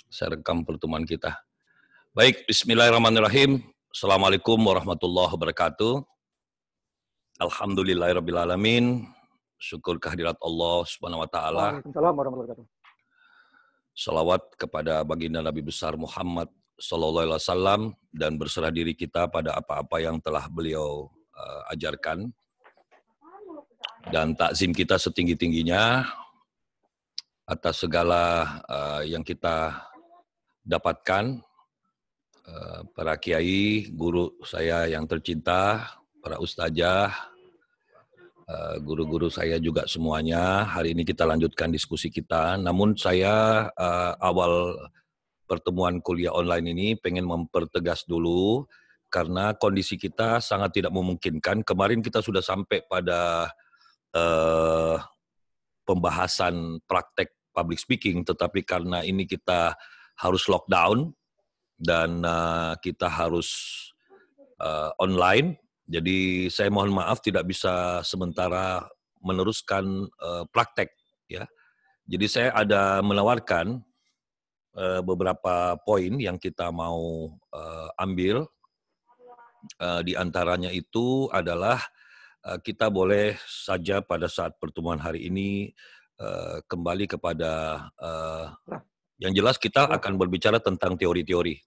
Saya rekam pertemuan kita. Baik, bismillahirrahmanirrahim. Assalamualaikum warahmatullahi wabarakatuh. Alhamdulillahirrabbilalamin. Syukur kehadirat Allah subhanahu wa ta'ala. Waalaikumsalam warahmatullahi wabarakatuh. Salawat kepada baginda Nabi besar Muhammad sallallahu alaihi wasallam dan berserah diri kita pada apa-apa yang telah beliau ajarkan. Dan takzim kita setinggi-tingginya atas segala yang kita dapatkan, para kiai, guru saya yang tercinta, para ustazah, guru-guru saya juga semuanya. Hari ini kita lanjutkan diskusi kita. Namun saya awal pertemuan kuliah online ini pengen mempertegas dulu karena kondisi kita sangat tidak memungkinkan. Kemarin kita sudah sampai pada pembahasan praktek public speaking, tetapi karena ini kita harus lockdown dan kita harus online, jadi saya mohon maaf tidak bisa sementara meneruskan praktek, ya. Jadi saya ada menawarkan beberapa poin yang kita mau ambil. Di antaranya itu adalah kita boleh saja pada saat pertemuan hari ini kembali kepada yang jelas kita akan berbicara tentang teori-teori.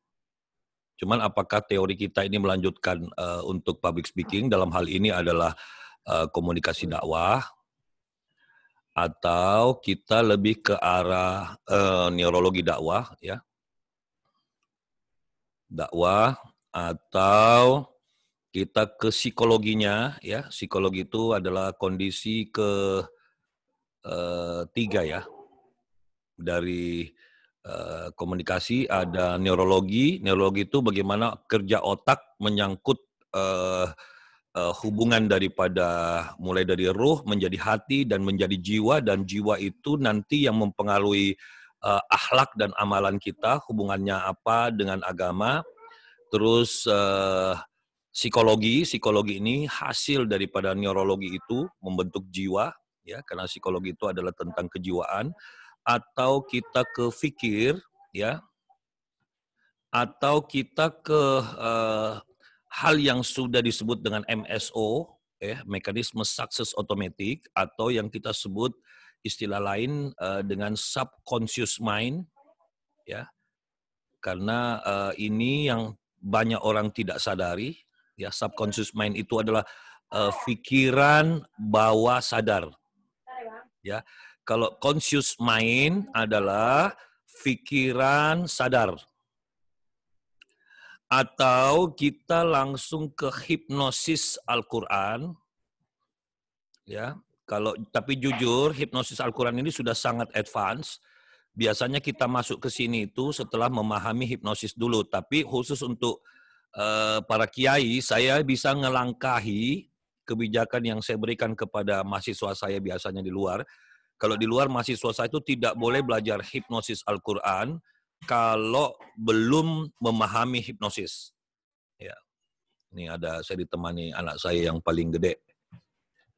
Cuman apakah teori kita ini melanjutkan untuk public speaking dalam hal ini adalah komunikasi dakwah, atau kita lebih ke arah neurologi dakwah, ya, dakwah, atau kita ke psikologinya, ya. Psikologi itu adalah kondisi ketiga, ya, dari komunikasi. Ada neurologi. Neurologi itu bagaimana kerja otak menyangkut hubungan daripada mulai dari ruh menjadi hati dan menjadi jiwa, dan jiwa itu nanti yang mempengaruhi akhlak dan amalan kita, hubungannya apa dengan agama. Terus psikologi ini hasil daripada neurologi itu membentuk jiwa, ya, karena psikologi itu adalah tentang kejiwaan. Atau kita ke fikir, ya, atau kita ke hal yang sudah disebut dengan MSO, ya, mekanisme sukses otomatik, atau yang kita sebut istilah lain dengan subconscious mind, ya, karena ini yang banyak orang tidak sadari, ya. Subconscious mind itu adalah pikiran bawah sadar, ya. Kalau conscious mind adalah pikiran sadar. Atau kita langsung ke hipnosis Al-Quran, ya. Tapi jujur hipnosis Al-Quran ini sudah sangat advance. Biasanya kita masuk ke sini itu setelah memahami hipnosis dulu. Tapi khusus untuk para kiai, saya bisa ngelangkahi kebijakan yang saya berikan kepada mahasiswa saya biasanya di luar. Kalau di luar mahasiswa saya itu tidak boleh belajar hipnosis Al-Quran kalau belum memahami hipnosis. Ya. Ini saya ditemani anak saya yang paling gede.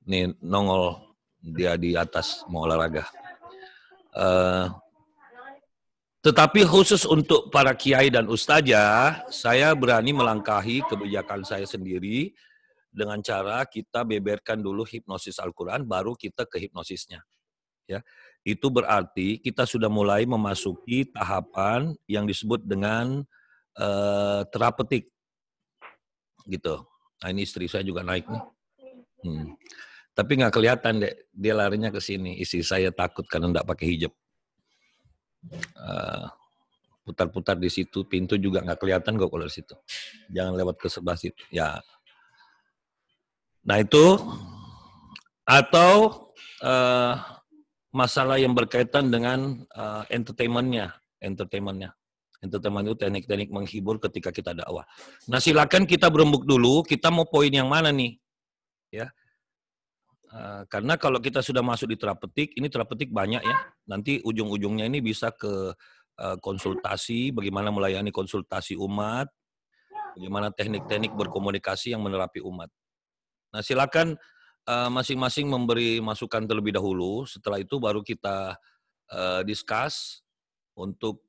Ini nongol dia di atas mau olahraga. Tetapi khusus untuk para kiai dan ustazah, saya berani melangkahi kebijakan saya sendiri dengan cara kita beberkan dulu hipnosis Al-Quran, baru kita ke hipnosisnya. Ya, itu berarti kita sudah mulai memasuki tahapan yang disebut dengan terapeutik, gitu. Nah, ini istri saya juga naik nih. Tapi nggak kelihatan deh, dia larinya ke sini. Istri saya takut karena nggak pakai hijab. Putar-putar di situ, pintu juga nggak kelihatan kok kalau di situ. Jangan lewat ke sebelah situ. Ya. Nah itu, atau masalah yang berkaitan dengan entertainment-nya. Entertainment itu teknik-teknik menghibur ketika kita dakwah. Nah silakan kita berembuk dulu, kita mau poin yang mana nih? Ya. Karena kalau kita sudah masuk di terapeutik, ini terapeutik banyak, ya. Nanti ujung-ujungnya ini bisa ke konsultasi, bagaimana melayani konsultasi umat, bagaimana teknik-teknik berkomunikasi yang menerapi umat. Nah silakan masing-masing memberi masukan terlebih dahulu, setelah itu baru kita discuss untuk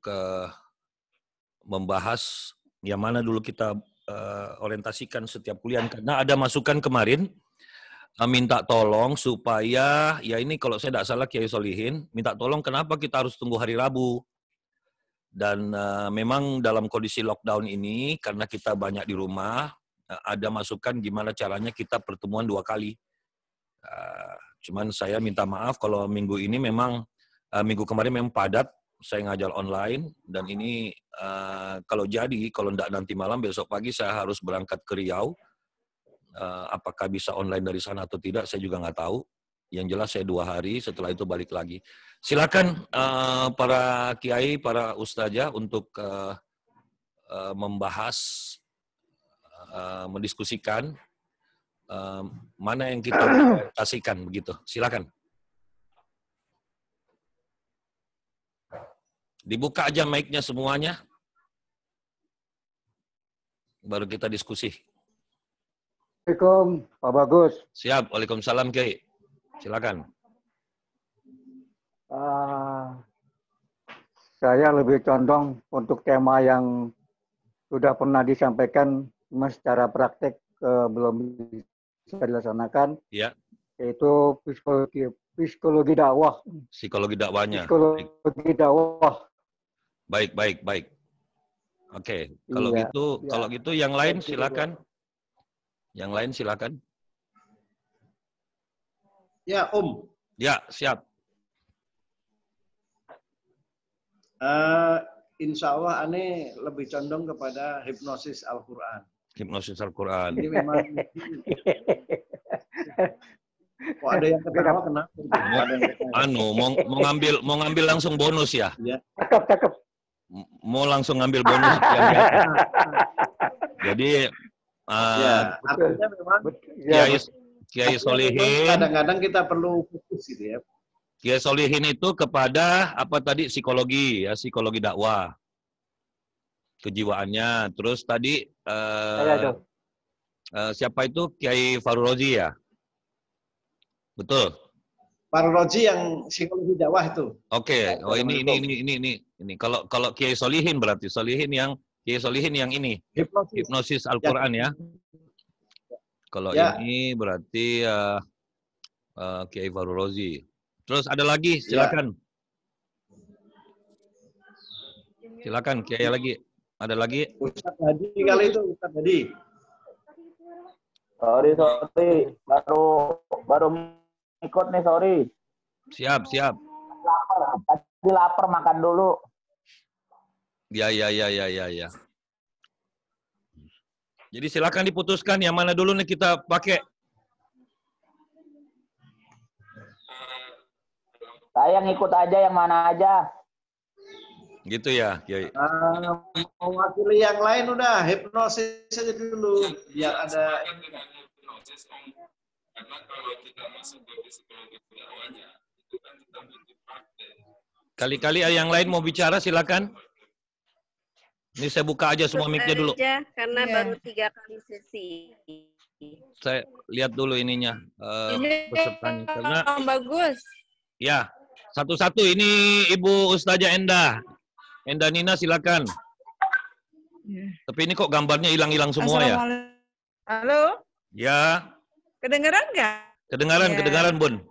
membahas yang mana dulu kita orientasikan setiap kuliah. Karena ada masukan kemarin, minta tolong supaya, ya ini kalau saya tidak salah Kiai Solihin, minta tolong kenapa kita harus tunggu hari Rabu. Dan memang dalam kondisi lockdown ini, karena kita banyak di rumah, ada masukan gimana caranya kita pertemuan 2 kali. Cuman saya minta maaf kalau minggu ini memang, minggu kemarin memang padat, saya ngajar online, dan ini kalau tidak nanti malam, besok pagi saya harus berangkat ke Riau. Apakah bisa online dari sana atau tidak, saya juga nggak tahu. Yang jelas saya 2 hari, setelah itu balik lagi. Silakan para kiai, para ustazah untuk membahas, mendiskusikan mana yang kita orientasikan begitu. Silakan. Dibuka aja mic-nya semuanya, baru kita diskusi. Assalamualaikum, Pak Bagus. Siap, waalaikumsalam Kiai. Silakan. Saya lebih condong untuk tema yang sudah pernah disampaikan secara praktek belum bisa dilaksanakan, Ya. yaitu psikologi dakwah. Psikologi dakwahnya. Psikologi dakwah. Baik. Oke, kalau Iya, kalau gitu yang lain silakan. Yang lain silakan. Ya, Om. Ya, siap. Insya Allah aneh lebih condong kepada hipnosis Al-Quran. Hipnosis Al-Quran. Ini memang kok ada yang ketawa kenapa? Mau ngambil langsung bonus ya? Ya. Cakep. Mau langsung ngambil bonus. Jadi Ya, artinya memang Kiai Solihin. Kadang-kadang kita perlu fokus gitu ya. Kiai Solihin itu kepada apa tadi, psikologi ya, psikologi dakwah, kejiwaannya. Terus tadi siapa itu, Kiai Farurozi ya, betul. Farurozi yang psikologi dakwah itu. Oke. Oh ini. Kalau Kiai Solihin berarti Kiai Solihin yang ini, hipnosis Al-Quran ya. Kalau ini berarti Kiai Farurozi. Terus ada lagi, silakan. Silakan Kiai lagi. Ada lagi? Ustadz Hadi kali itu, Ustadz Hadi. Sorry. Baru ikut nih, sorry. Siap. Tadi lapar makan dulu. Ya. Jadi silakan diputuskan yang mana dulu nih kita pakai. Saya ngikut aja yang mana aja. Gitu ya, Kiai. Mewakili yang lain udah hipnosis aja dulu biar ada. Karena kalau kita masuk ke psikologi dakwahnya, itu kan kita butuh praktek. Kali-kali yang lain mau bicara, silakan. Ini saya buka aja semua mic-nya dulu. Karena baru 3 kali sesi. Saya lihat dulu ininya, pesertanya. Karena bagus. ya, satu-satu. Ini Ibu Ustazah Endah Nina, silakan. Tapi ini kok gambarnya hilang-hilang semua ya? Halo? Ya. Kedengeran nggak? Kedengaran, Bun.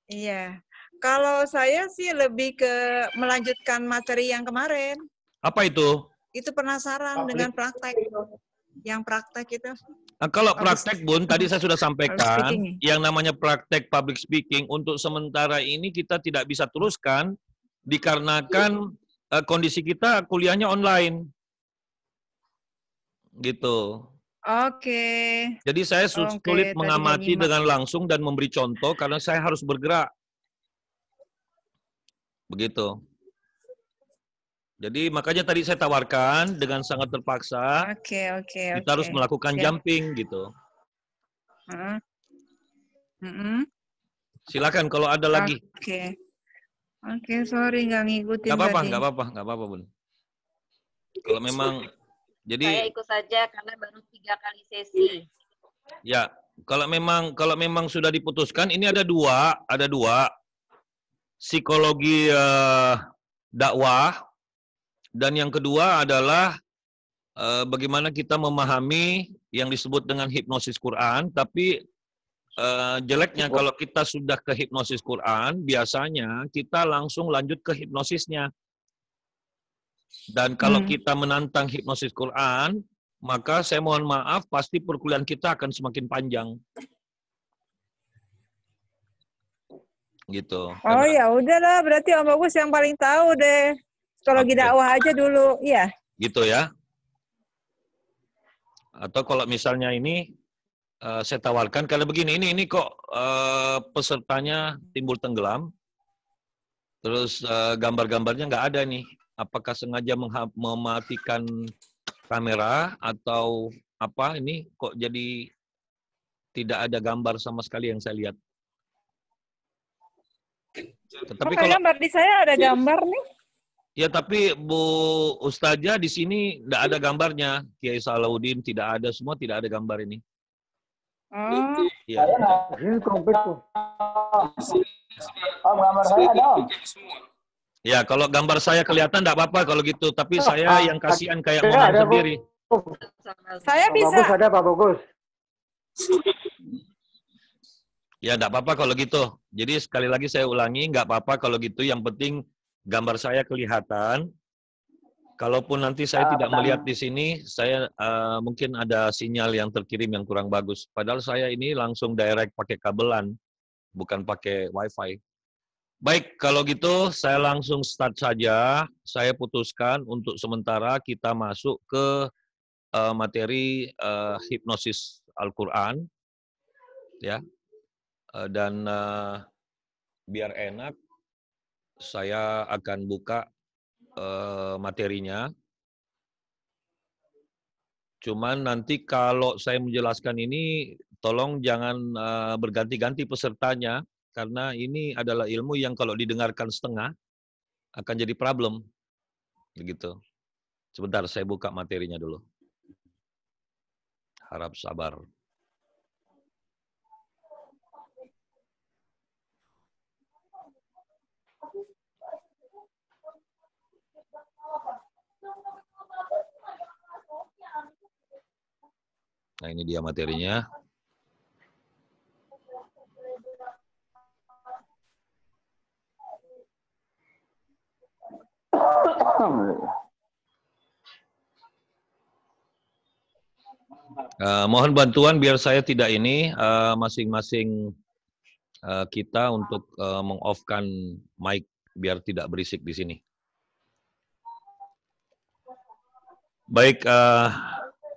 Iya. Kalau saya sih lebih ke melanjutkan materi yang kemarin. Apa itu? Itu penasaran dengan praktek. Yang praktek itu. Nah, kalau praktek, Bun, tadi saya sudah sampaikan, yang namanya praktek public speaking, untuk sementara ini kita tidak bisa teruskan, dikarenakan kondisi kita kuliahnya online. Gitu. Oke. Jadi saya sulit mengamati dengan langsung dan memberi contoh, karena saya harus bergerak. Begitu. Jadi makanya tadi saya tawarkan dengan sangat terpaksa. Kita harus melakukan jumping gitu. Silakan kalau ada lagi. Oke, sorry nggak ngikutin. Nggak apa-apa, Bun. Kalau memang jadi saya ikut saja karena baru 3 kali sesi. Ya, kalau memang sudah diputuskan, ini ada dua psikologi dakwah Dan yang kedua adalah bagaimana kita memahami yang disebut dengan hipnosis Quran, tapi jeleknya kalau kita sudah ke hipnosis Quran, biasanya kita langsung lanjut ke hipnosisnya. Dan kalau kita menantang hipnosis Quran, maka saya mohon maaf, pasti perkuliahan kita akan semakin panjang. Gitu. Oh ya udahlah, berarti Om Bagus yang paling tahu deh. Psikologi dakwah aja dulu, iya. Gitu ya. Atau kalau misalnya ini saya tawarkan karena begini, ini kok pesertanya timbul tenggelam, terus gambar-gambarnya nggak ada nih. Apakah sengaja mematikan kamera atau apa? Ini kok jadi tidak ada gambar sama sekali yang saya lihat. Tapi kalau gambar di saya ada gambar nih. Ya, tapi Bu Ustazah di sini tidak ada gambarnya. Kiai Salahuddin tidak ada, semua tidak ada gambar ini. Oh. Ya. Ini komplit tuh. Om, gambar saya ada, Om. Ya, kalau gambar saya kelihatan tidak apa-apa kalau gitu. Tapi saya yang kasihan kayak Ya, Mohan ada, Bu. sendiri. Saya Pak bisa. Bagus ada, Pak Bagus. Ya, tidak apa-apa kalau gitu. Jadi sekali lagi saya ulangi, nggak apa-apa kalau gitu. Yang penting gambar saya kelihatan. Kalaupun nanti saya tidak melihat di sini, saya mungkin ada sinyal yang terkirim yang kurang bagus. Padahal saya ini langsung direct pakai kabelan, bukan pakai WiFi. Baik, kalau gitu saya langsung start saja. Saya putuskan untuk sementara kita masuk ke materi hipnosis Al-Quran, ya. Dan biar enak, saya akan buka materinya. Cuman nanti kalau saya menjelaskan ini, tolong jangan berganti-ganti pesertanya, karena ini adalah ilmu yang kalau didengarkan setengah, akan jadi problem. Begitu. Sebentar, saya buka materinya dulu. Harap sabar. Nah, ini dia materinya. Mohon bantuan biar saya tidak ini, masing-masing kita untuk meng-off-kan mic biar tidak berisik di sini. Baik,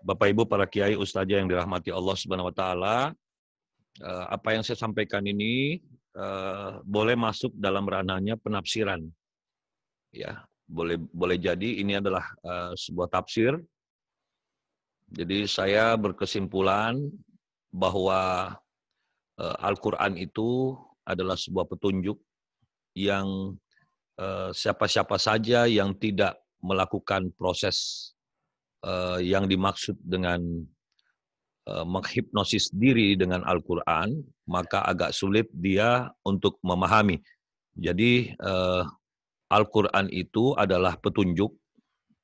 Bapak Ibu para kiai ustazah yang dirahmati Allah Subhanahu wa taala, apa yang saya sampaikan ini boleh masuk dalam ranahnya penafsiran. Ya, boleh jadi ini adalah sebuah tafsir. Jadi saya berkesimpulan bahwa Al-Qur'an itu adalah sebuah petunjuk yang siapa-siapa saja yang tidak melakukan proses yang dimaksud dengan menghipnosis diri dengan Al-Quran, maka agak sulit dia untuk memahami. Jadi Al-Quran itu adalah petunjuk,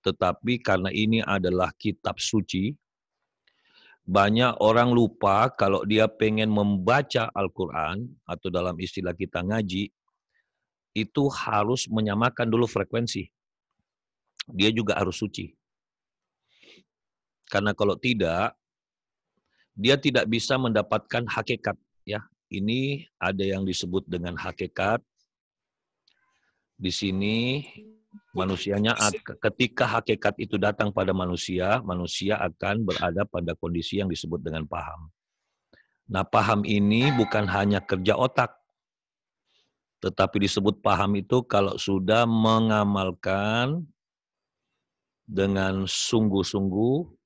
tetapi karena ini adalah kitab suci, banyak orang lupa kalau dia pengen membaca Al-Quran, atau dalam istilah kita ngaji, itu harus menyamakan dulu frekuensi. Dia juga harus suci. Karena kalau tidak, dia tidak bisa mendapatkan hakikat. Ya, ini ada yang disebut dengan hakikat. Di sini manusianya, ketika hakikat itu datang pada manusia, manusia akan berada pada kondisi yang disebut dengan paham. Nah, paham ini bukan hanya kerja otak, tetapi disebut paham itu kalau sudah mengamalkan dengan sungguh-sungguh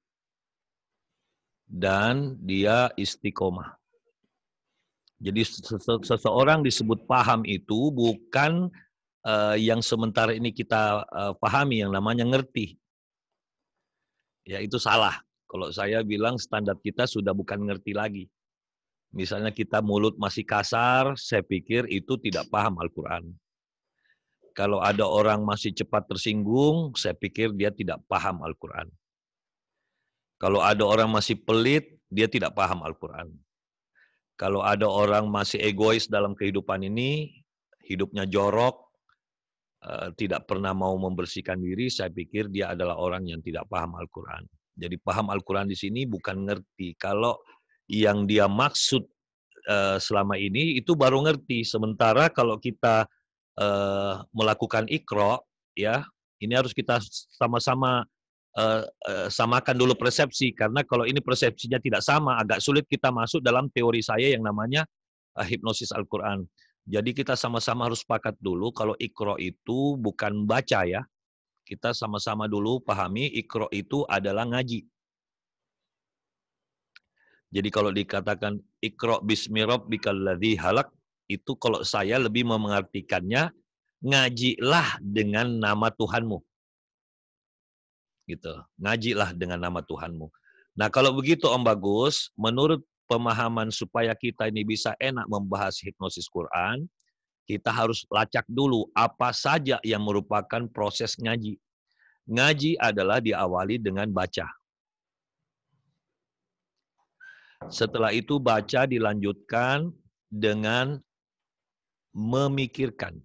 dan dia istiqomah. Jadi seseorang disebut paham itu bukan yang sementara ini kita pahami, yang namanya ngerti. Ya, itu salah. Kalau saya bilang standar kita sudah bukan ngerti lagi. Misalnya kita mulut masih kasar, saya pikir itu tidak paham Al-Quran. Kalau ada orang masih cepat tersinggung, saya pikir dia tidak paham Al-Quran. Kalau ada orang masih pelit, dia tidak paham Al-Quran. Kalau ada orang masih egois dalam kehidupan ini, hidupnya jorok, tidak pernah mau membersihkan diri, saya pikir dia adalah orang yang tidak paham Al-Quran. Jadi paham Al-Quran di sini bukan ngerti. Kalau yang dia maksud selama ini itu baru ngerti. Sementara kalau kita melakukan Iqra, ya ini harus kita sama-sama samakan dulu persepsi. Karena kalau ini persepsinya tidak sama, agak sulit kita masuk dalam teori saya yang namanya hipnosis Al-Quran. Jadi kita sama-sama harus sepakat dulu kalau Iqra itu bukan baca ya. Kita sama-sama dulu pahami Iqra itu adalah ngaji. Jadi kalau dikatakan Iqra bismi rabbikal ladzi khalaq, itu kalau saya lebih mengartikannya ngajilah dengan nama Tuhanmu. Gitu. Ngajilah dengan nama Tuhanmu. Nah, kalau begitu Om Bagus, menurut pemahaman supaya kita ini bisa enak membahas hipnosis Quran, kita harus lacak dulu apa saja yang merupakan proses ngaji. Ngaji adalah diawali dengan baca. Setelah itu baca dilanjutkan dengan memikirkan.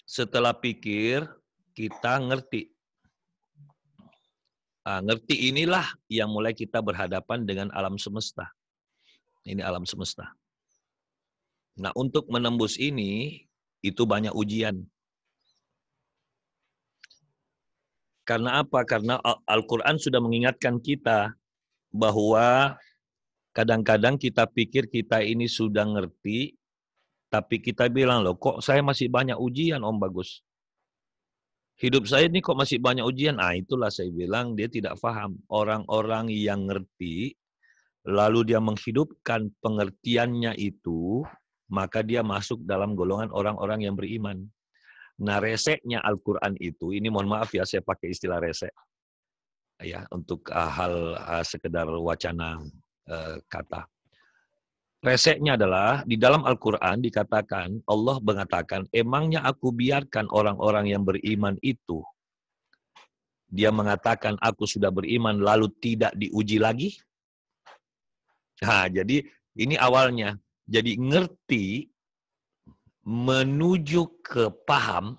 Setelah pikir, kita ngerti. Ngerti inilah yang mulai kita berhadapan dengan alam semesta. Ini alam semesta. Nah, untuk menembus ini, itu banyak ujian. Karena apa? Karena Al-Quran sudah mengingatkan kita bahwa kadang-kadang kita pikir kita ini sudah ngerti, tapi kita bilang, loh kok saya masih banyak ujian Om Bagus. Hidup saya ini kok masih banyak ujian. Itulah saya bilang dia tidak paham. Orang-orang yang ngerti, lalu dia menghidupkan pengertiannya itu, maka dia masuk dalam golongan orang-orang yang beriman. Nah, reseknya Al-Quran itu, ini mohon maaf ya, saya pakai istilah resek. Ya, untuk hal sekedar wacana kata. Reseknya adalah, di dalam Al-Quran dikatakan, Allah mengatakan, emangnya aku biarkan orang-orang yang beriman itu, dia mengatakan, aku sudah beriman, lalu tidak diuji lagi? Nah, jadi ini awalnya. Jadi ngerti, menuju ke paham,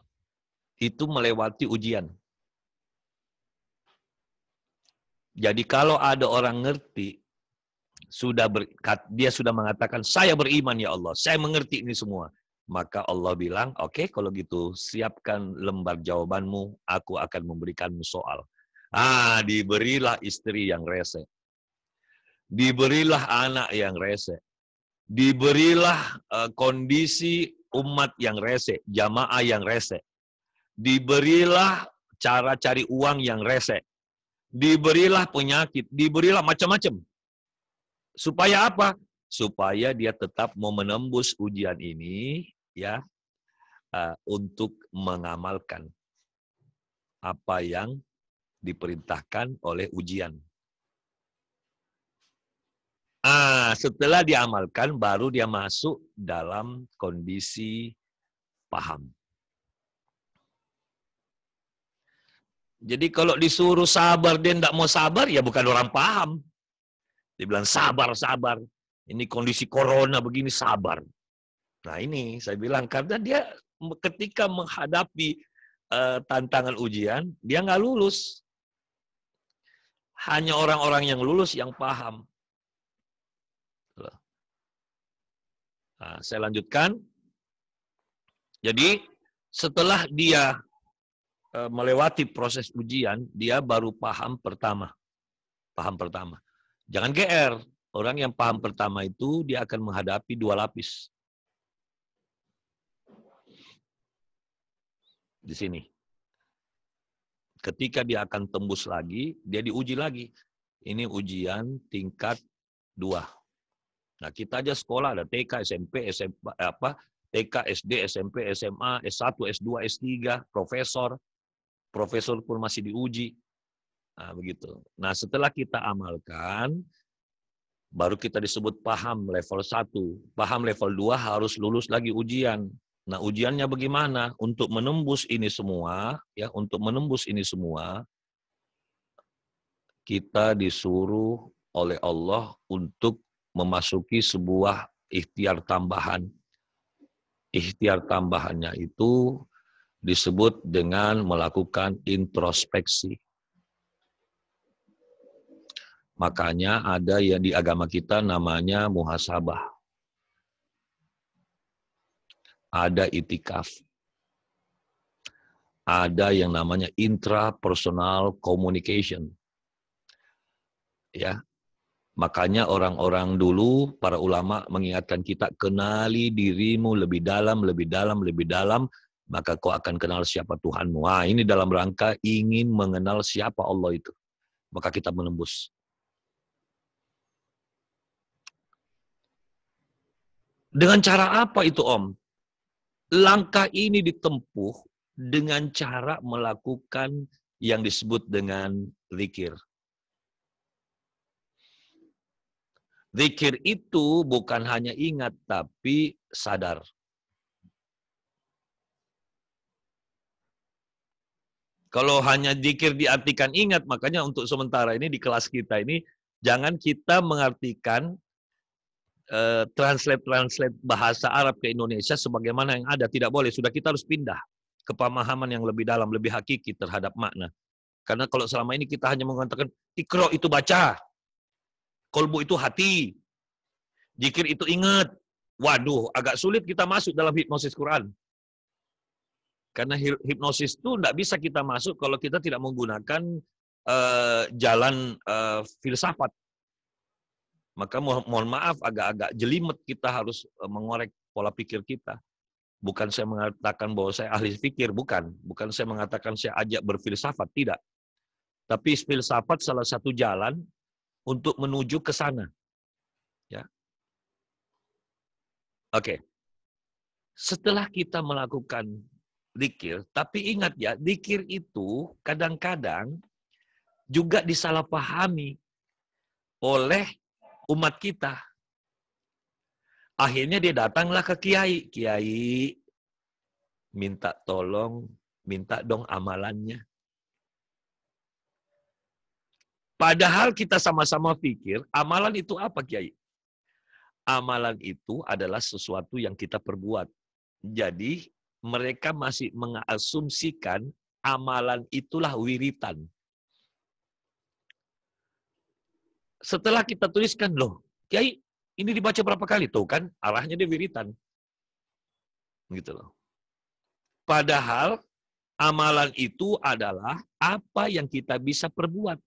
itu melewati ujian. Jadi kalau ada orang ngerti, dia sudah mengatakan, saya beriman ya Allah, saya mengerti ini semua. Maka Allah bilang, oke, kalau gitu siapkan lembar jawabanmu, aku akan memberikanmu soal. Diberilah istri yang rese. Diberilah anak yang rese. Diberilah kondisi umat yang rese, jamaah yang rese. Diberilah cara cari uang yang rese. Diberilah penyakit, diberilah macam-macam. Supaya apa? Supaya dia tetap mau menembus ujian ini, ya, untuk mengamalkan apa yang diperintahkan oleh ujian. Setelah diamalkan, baru dia masuk dalam kondisi paham. Jadi kalau disuruh sabar, dia tidak mau sabar, ya bukan orang paham. Dia bilang, sabar, sabar. Ini kondisi corona begini, sabar. Nah ini, saya bilang, karena dia ketika menghadapi tantangan ujian, dia nggak lulus. Hanya orang-orang yang lulus yang paham. Saya lanjutkan. Jadi, setelah dia melewati proses ujian, dia baru paham pertama. Paham pertama. Jangan GR. Orang yang paham pertama itu, dia akan menghadapi 2 lapis. Di sini. Ketika dia akan tembus lagi, dia diuji lagi. Ini ujian tingkat 2. Nah, kita aja sekolah ada TK, SMP, TK, SD, SMP, SMA, S1, S2, S3, profesor. Profesor pun masih diuji. Nah, begitu. Nah, setelah kita amalkan, Baru kita disebut paham level 1. Paham level 2 harus lulus lagi ujian. Nah, ujiannya bagaimana? Untuk menembus ini semua, ya, untuk menembus ini semua, kita disuruh oleh Allah untuk memasuki sebuah ikhtiar tambahan. Ikhtiar tambahannya itu disebut dengan melakukan introspeksi. Makanya ada yang di agama kita namanya muhasabah. Ada itikaf. Ada yang namanya intrapersonal communication. Ya. Makanya orang-orang dulu, para ulama mengingatkan kita, kenali dirimu lebih dalam, lebih dalam, lebih dalam, maka kau akan kenal siapa Tuhanmu. Wah, ini dalam rangka ingin mengenal siapa Allah itu. Maka kita menembus. Dengan cara apa itu, Om? Langkah ini ditempuh dengan cara melakukan yang disebut dengan zikir. Zikir itu bukan hanya ingat, tapi sadar. Kalau hanya zikir diartikan ingat, makanya untuk sementara ini di kelas kita ini, jangan kita mengartikan translate bahasa Arab ke Indonesia sebagaimana yang ada. Tidak boleh, sudah kita harus pindah ke pemahaman yang lebih dalam, lebih hakiki terhadap makna. Karena kalau selama ini kita hanya mengatakan, ikro itu baca, kolbu itu hati, zikir itu ingat. Waduh, agak sulit kita masuk dalam hipnosis Quran. Karena hipnosis itu tidak bisa kita masuk kalau kita tidak menggunakan jalan filsafat. Maka mohon maaf, agak-agak jelimet kita harus mengorek pola pikir kita. Bukan saya mengatakan bahwa saya ahli fikir, bukan. Bukan saya mengatakan saya ajak berfilsafat, tidak. Tapi filsafat salah satu jalan untuk menuju ke sana. Ya. Oke. Setelah kita melakukan zikir, tapi ingat ya, zikir itu kadang-kadang juga disalahpahami oleh umat kita. Akhirnya dia datanglah ke kiai. Kiai, minta tolong, minta dong amalannya. Padahal kita sama-sama pikir, amalan itu apa, Kiai? Amalan itu adalah sesuatu yang kita perbuat. Jadi, mereka masih mengasumsikan amalan itulah wiritan. Setelah kita tuliskan, loh, Kiai, ini dibaca berapa kali? Tuh kan, arahnya dia wiritan. Gitu loh. Padahal, amalan itu adalah apa yang kita bisa perbuat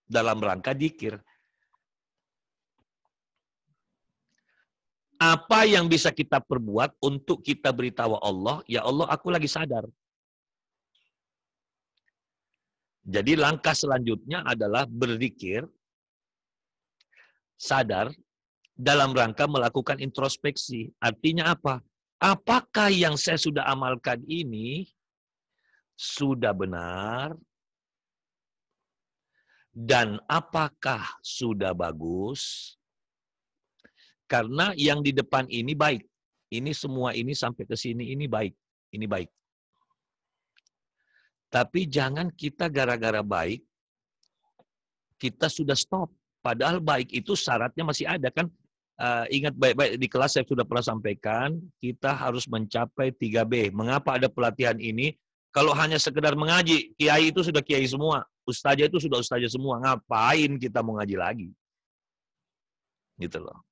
dalam rangka dzikir. Apa yang bisa kita perbuat untuk kita beritahu Allah, ya Allah, aku lagi sadar. Jadi langkah selanjutnya adalah berzikir, sadar, dalam rangka melakukan introspeksi. Artinya apa? Apakah yang saya sudah amalkan ini sudah benar? Dan apakah sudah bagus? Karena yang di depan ini baik. Ini semua ini sampai ke sini ini baik. Ini baik. Tapi jangan kita gara-gara baik, kita sudah stop. Padahal baik itu syaratnya masih ada kan. Ingat baik-baik di kelas saya sudah pernah sampaikan, kita harus mencapai 3B. Mengapa ada pelatihan ini? Kalau hanya sekedar mengaji, kiai itu sudah kiai semua. Ustazah itu sudah ustazah semua. Ngapain kita mau ngaji lagi? Gitu loh.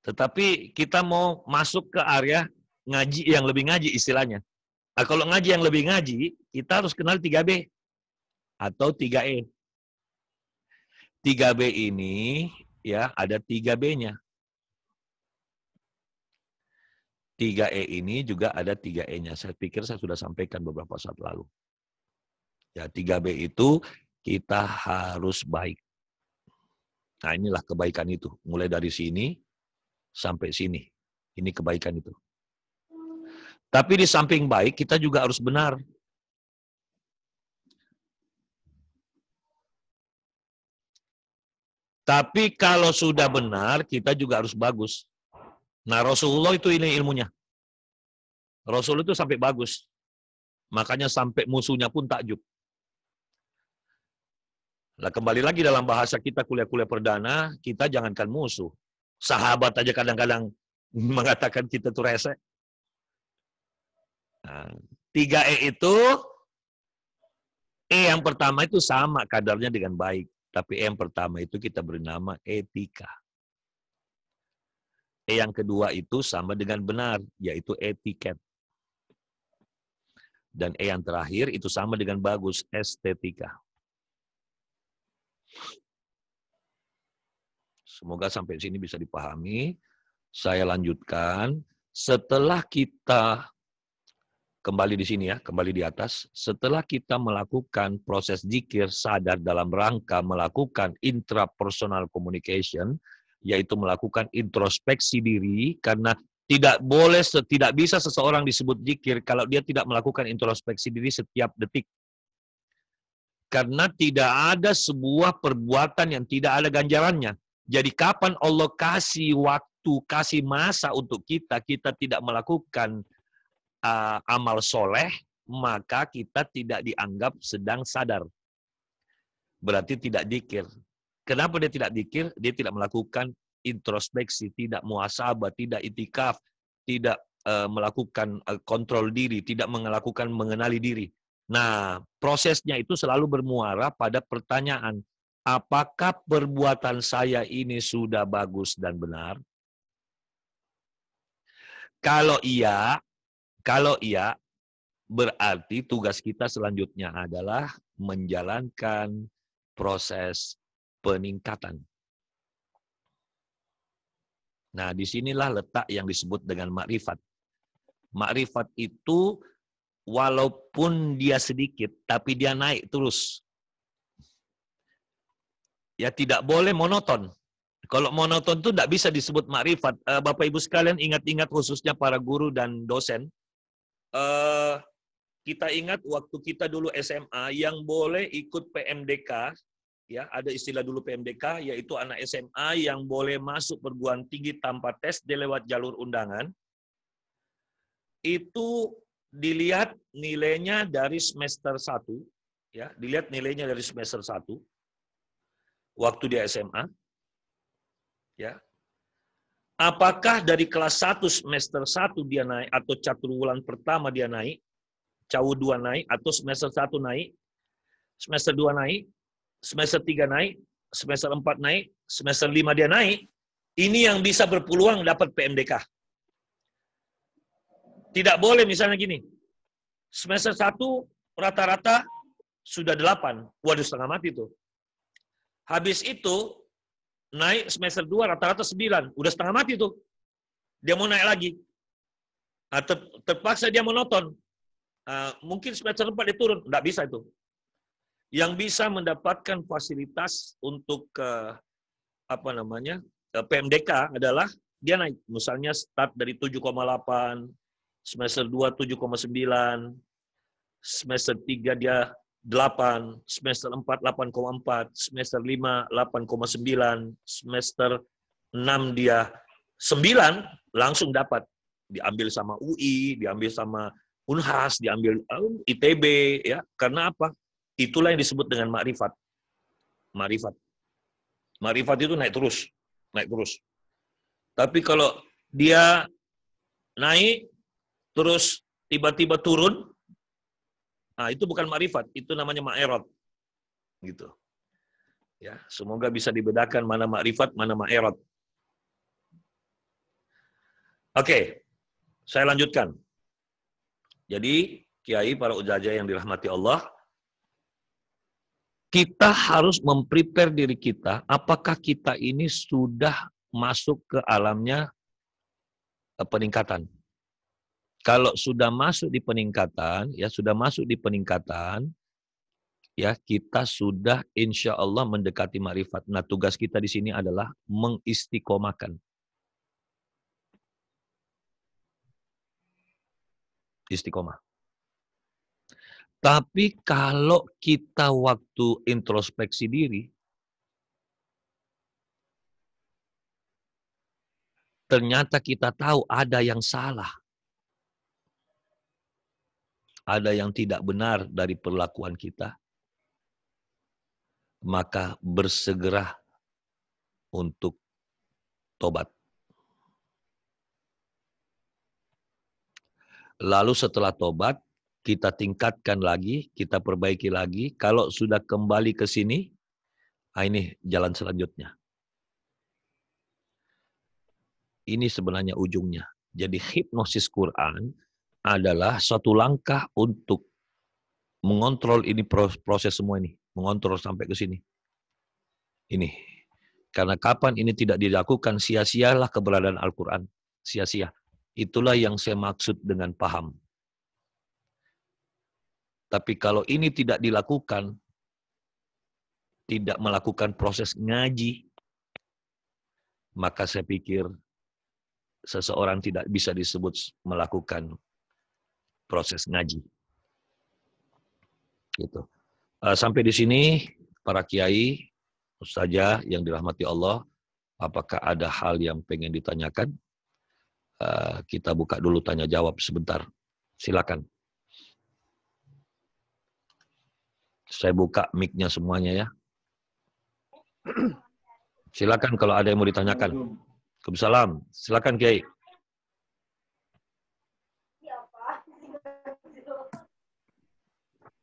Tetapi kita mau masuk ke area ngaji yang lebih ngaji istilahnya. Nah, kalau ngaji yang lebih ngaji, kita harus kenal 3B atau 3E. 3B ini ya ada 3B-nya. 3E ini juga ada 3E-nya. Saya pikir saya sudah sampaikan beberapa saat lalu. Ya, 3B itu kita harus baik. Nah, inilah kebaikan itu. Mulai dari sini sampai sini. Ini kebaikan itu. Tapi di samping baik, kita juga harus benar. Tapi kalau sudah benar, kita juga harus bagus. Nah, Rasulullah itu ini ilmunya. Rasul itu sampai bagus. Makanya sampai musuhnya pun takjub. Nah, kembali lagi dalam bahasa kita kuliah-kuliah perdana, kita jangankan musuh. Sahabat aja kadang-kadang mengatakan kita tuh rese. Nah, 3E itu, E yang pertama itu sama kadarnya dengan baik. Tapi E yang pertama itu kita beri nama etika. E yang kedua itu sama dengan benar, yaitu etiket. Dan E yang terakhir itu sama dengan bagus, estetika. Semoga sampai sini bisa dipahami. Saya lanjutkan. Setelah kita kembali di sini ya, kembali di atas. Setelah kita melakukan proses zikir sadar dalam rangka melakukan intrapersonal communication, yaitu melakukan introspeksi diri, karena tidak bisa seseorang disebut zikir kalau dia tidak melakukan introspeksi diri setiap detik. Karena tidak ada sebuah perbuatan yang tidak ada ganjarannya. Jadi kapan Allah kasih waktu, kasih masa untuk kita tidak melakukan amal soleh, maka kita tidak dianggap sedang sadar. Berarti tidak zikir. Kenapa dia tidak zikir? Dia tidak melakukan introspeksi, tidak muhasabah, tidak itikaf, tidak melakukan kontrol diri, tidak melakukan mengenali diri. Nah, prosesnya itu selalu bermuara pada pertanyaan, apakah perbuatan saya ini sudah bagus dan benar? Kalau iya, berarti tugas kita selanjutnya adalah menjalankan proses peningkatan. Nah, disinilah letak yang disebut dengan makrifat. Makrifat itu walaupun dia sedikit, tapi dia naik terus. Ya, tidak boleh monoton. Kalau monoton itu tidak bisa disebut makrifat. Bapak Ibu sekalian ingat-ingat khususnya para guru dan dosen. Kita ingat waktu kita dulu SMA yang boleh ikut PMDK. Ya, ada istilah dulu PMDK, yaitu anak SMA yang boleh masuk perguruan tinggi tanpa tes, dia lewat jalur undangan. Itu dilihat nilainya dari semester 1, ya, dilihat nilainya dari semester 1 waktu dia SMA. Ya. Apakah dari kelas 1 semester 1 dia naik, atau catuwulan pertama dia naik, cawu 2 naik, atau semester 1 naik, semester 2 naik, semester 3 naik, semester 4 naik, semester 5 dia naik, ini yang bisa berpeluang dapat PMDK. Tidak boleh misalnya gini, semester 1 rata-rata sudah 8, waduh setengah mati tuh. Habis itu, naik semester 2 rata-rata 9, udah setengah mati tuh. Dia mau naik lagi. Terpaksa dia monoton. Mungkin semester 4 dia turun, nggak bisa itu. Yang bisa mendapatkan fasilitas untuk PMDK adalah dia naik, misalnya start dari 7,8, semester 2 7,9, semester 3 dia 8, semester 4 8,4, semester 5 8,9, semester 6 dia 9, langsung dapat. Diambil sama UI, diambil sama Unhas, diambil ITB, ya. Karena apa? Itulah yang disebut dengan makrifat. Makrifat. Makrifat itu naik terus, naik terus. Tapi kalau dia naik terus tiba-tiba turun, nah itu bukan makrifat, itu namanya ma'erot. Gitu. Ya, semoga bisa dibedakan mana makrifat, mana ma'erot. Oke, saya lanjutkan. Jadi, kiai, para ujajah yang dirahmati Allah, kita harus memprepare diri kita, apakah kita ini sudah masuk ke alamnya peningkatan. Kalau sudah masuk di peningkatan, ya sudah masuk di peningkatan, ya kita sudah insya Allah mendekati ma'rifat. Nah, tugas kita di sini adalah mengistiqomahkan. Istiqomah. Tapi kalau kita waktu introspeksi diri, ternyata kita tahu ada yang salah. Ada yang tidak benar dari perlakuan kita. Maka bersegera untuk tobat. Lalu setelah tobat, kita tingkatkan lagi, kita perbaiki lagi. Kalau sudah kembali ke sini, ini jalan selanjutnya. Ini sebenarnya ujungnya. Jadi hipnosis Quran adalah suatu langkah untuk mengontrol ini proses semua ini. Mengontrol sampai ke sini. Ini. Karena kapan ini tidak dilakukan, sia-sialah keberadaan Al-Quran. Sia-sia. Itulah yang saya maksud dengan paham. Tapi kalau ini tidak dilakukan, tidak melakukan proses ngaji, maka saya pikir seseorang tidak bisa disebut melakukan proses ngaji. Gitu. Sampai di sini, para kiai, ustazah yang dirahmati Allah, apakah ada hal yang pengen ditanyakan? Kita buka dulu tanya jawab sebentar. Silakan. Saya buka mic-nya semuanya ya. Silakan kalau ada yang mau ditanyakan. Waalaikumsalam. Silakan Kiai.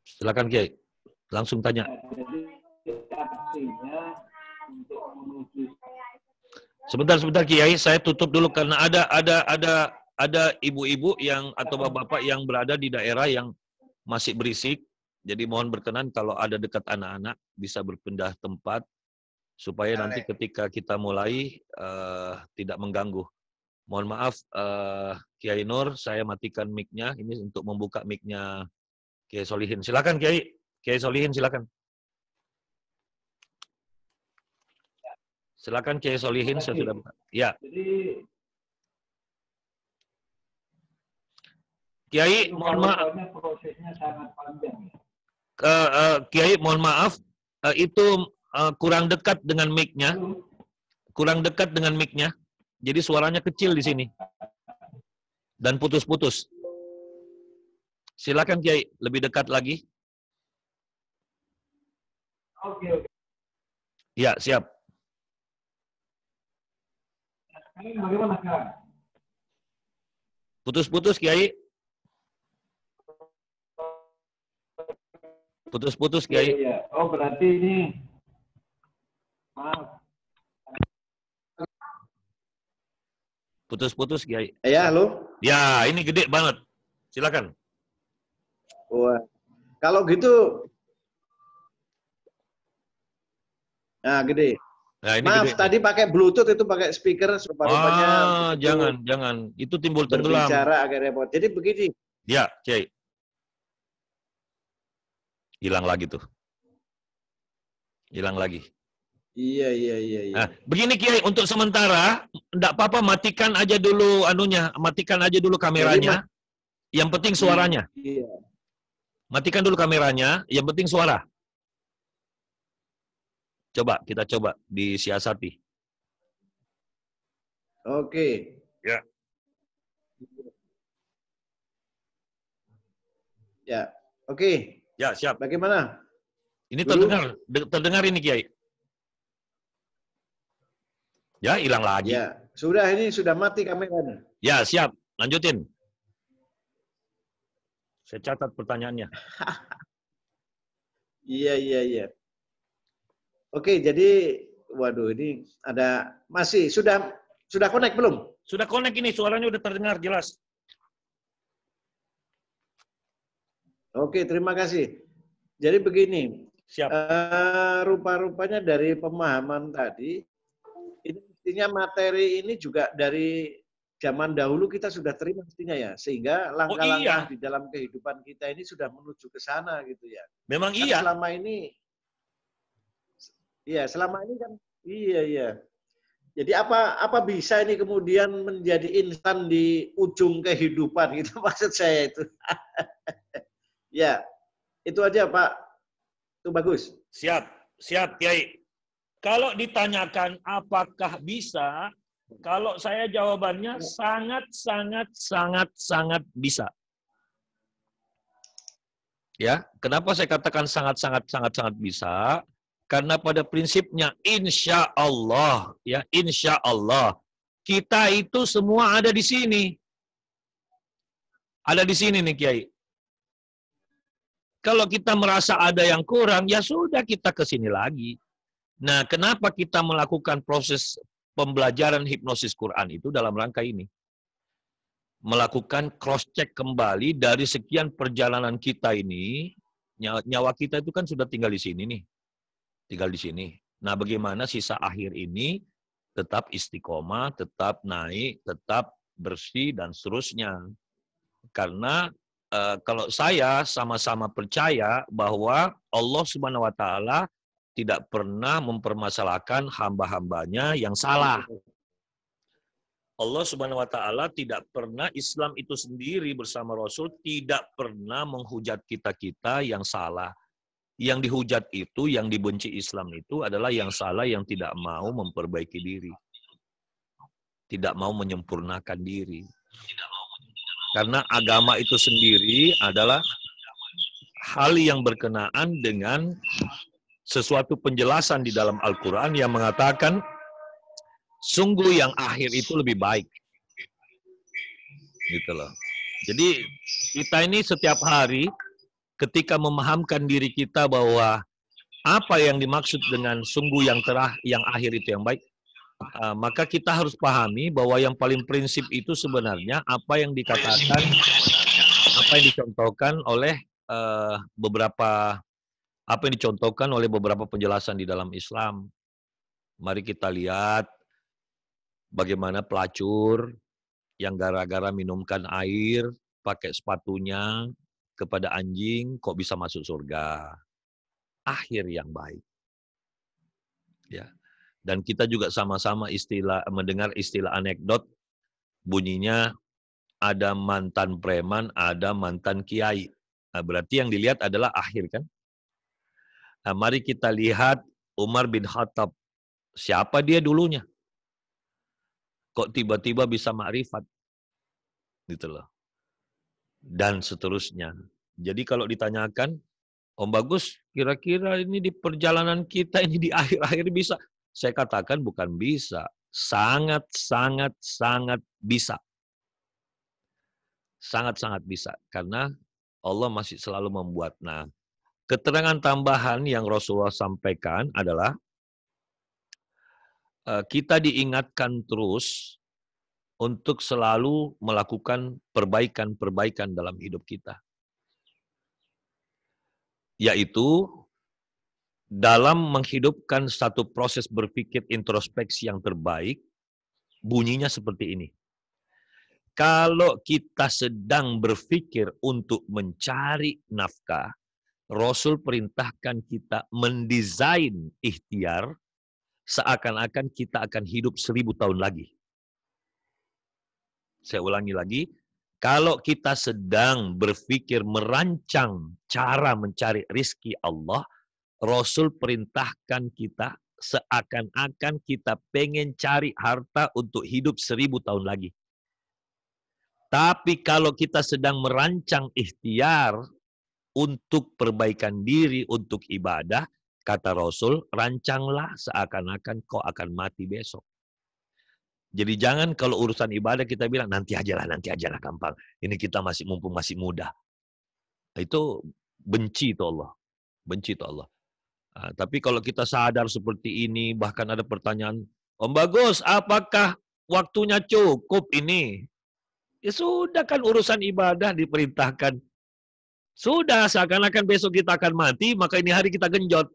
Silakan Kiai. Langsung tanya. Sebentar Kiai, saya tutup dulu karena ada ibu-ibu yang atau bapak-bapak yang berada di daerah yang masih berisik. Jadi mohon berkenan kalau ada dekat anak-anak bisa berpindah tempat supaya nanti ketika kita mulai tidak mengganggu. Mohon maaf Kiai Nur, saya matikan mic-nya ini untuk membuka mic-nya Kiai Solihin. Silakan Kiai. Kiai Solihin silakan. Silakan Kiai Solihin, saya sudah buka. Ya. Kiai, mohon maaf. Prosesnya sangat panjang. Kiai, mohon maaf, itu kurang dekat dengan mic-nya. Kurang dekat dengan mic-nya. Jadi suaranya kecil di sini. Dan putus-putus. Silakan Kiai, lebih dekat lagi. Oke. Ya, siap. Bagaimana sekarang? Putus-putus Kiai. Putus-putus Kiai. Iya. Oh, berarti ini maaf. Putus-putus Kiai. Ya, halo. Ya, ini gede banget. Silakan. Wah. Kalau gitu, nah gede. Nah, ini Maaf, gede. tadi pakai Bluetooth itu pakai speaker rupa-rupanya. Jangan. Itu timbul tenggelam. Berbicara agak repot. Jadi begini. Ya, Kiai. Hilang lagi tuh. Hilang lagi. Iya. Nah, begini Kiai, untuk sementara enggak apa-apa matikan aja dulu anunya, matikan aja dulu kameranya. Yang penting suaranya. Iya. Matikan dulu kameranya, yang penting suara. Kita coba disiasati. Oke. Ya. Ya. Oke. Ya, siap. Bagaimana? Ini Guru? terdengar ini Kiai. Ya, hilang lagi. Ya. Sudah mati kameranya. Ya, siap. Lanjutin. Saya catat pertanyaannya. Iya. Oke, jadi waduh ini ada masih sudah connect belum? Sudah connect ini, suaranya udah terdengar jelas. Oke, terima kasih. Jadi begini, Siap. rupa-rupanya dari pemahaman tadi, ini mestinya materi ini juga dari zaman dahulu kita sudah terima mestinya ya, sehingga langkah-langkah di dalam kehidupan kita ini sudah menuju ke sana gitu ya. Memang Kan iya. Selama ini kan iya. Jadi apa bisa ini kemudian menjadi instan di ujung kehidupan gitu maksud saya itu. Ya, itu aja Pak. Itu bagus. Siap Kiai. Kalau ditanyakan apakah bisa, Kalau saya jawabannya sangat bisa. Ya, kenapa saya katakan sangat bisa? Karena pada prinsipnya insya Allah, ya insya Allah kita itu semua ada di sini. Ada di sini nih Kiai. Kalau kita merasa ada yang kurang, ya sudah kita ke sini lagi. Nah, kenapa kita melakukan proses pembelajaran hipnosis Quran itu dalam rangka ini? Melakukan cross-check kembali dari sekian perjalanan kita ini, nyawa kita itu kan sudah tinggal di sini nih. Tinggal di sini. Nah, bagaimana sisa akhir ini tetap istiqomah, tetap naik, tetap bersih, dan seterusnya. Karena kalau saya sama-sama percaya bahwa Allah Subhanahu wa Ta'ala tidak pernah mempermasalahkan hamba-hambanya yang salah. Allah Subhanahu wa Ta'ala tidak pernah, Islam itu sendiri bersama Rasul tidak pernah menghujat kita-kita yang salah. Yang dihujat itu, yang dibenci Islam itu adalah yang salah, yang tidak mau memperbaiki diri. Tidak mau menyempurnakan diri. Karena agama itu sendiri adalah hal yang berkenaan dengan sesuatu penjelasan di dalam Al-Quran yang mengatakan sungguh yang akhir itu lebih baik. Gitu loh. Jadi kita ini setiap hari ketika memahamkan diri kita bahwa apa yang dimaksud dengan sungguh yang yang akhir itu yang baik, maka kita harus pahami bahwa yang paling prinsip itu sebenarnya apa yang dikatakan, apa yang dicontohkan oleh beberapa penjelasan di dalam Islam. Mari kita lihat bagaimana pelacur yang gara-gara minumkan air pakai sepatunya kepada anjing kok bisa masuk surga. Akhir yang baik. Ya. Dan kita juga sama-sama mendengar istilah anekdot bunyinya ada mantan preman, ada mantan kiai. Nah, berarti yang dilihat adalah akhir kan? Nah, mari kita lihat Umar bin Khattab. Siapa dia dulunya? Kok tiba-tiba bisa makrifat? Gitu loh. Dan seterusnya. Jadi kalau ditanyakan, Om Bagus, kira-kira ini di perjalanan kita ini di akhir-akhir bisa? Saya katakan bukan bisa. Sangat bisa. Sangat bisa. Karena Allah masih selalu membuat. Nah, keterangan tambahan yang Rasulullah sampaikan adalah kita diingatkan terus untuk selalu melakukan perbaikan-perbaikan dalam hidup kita. Yaitu dalam menghidupkan satu proses berpikir introspeksi yang terbaik, bunyinya seperti ini. Kalau kita sedang berpikir untuk mencari nafkah, Rasul perintahkan kita mendesain ikhtiar seakan-akan kita akan hidup 1000 tahun lagi. Saya ulangi lagi, kalau kita sedang berpikir merancang cara mencari rizki Allah, Rasul perintahkan kita seakan-akan kita pengen cari harta untuk hidup 1000 tahun lagi. Tapi kalau kita sedang merancang ikhtiar untuk perbaikan diri, untuk ibadah, kata Rasul, rancanglah seakan-akan kau akan mati besok. Jadi jangan kalau urusan ibadah kita bilang nanti aja lah gampang. Ini kita mumpung masih muda. Itu benci itu Allah. Benci itu Allah. Nah, tapi kalau kita sadar seperti ini, bahkan ada pertanyaan, Om Bagus, apakah waktunya cukup ini? Ya sudah kan urusan ibadah diperintahkan. Sudah seakan-akan besok kita akan mati, maka ini hari kita genjot.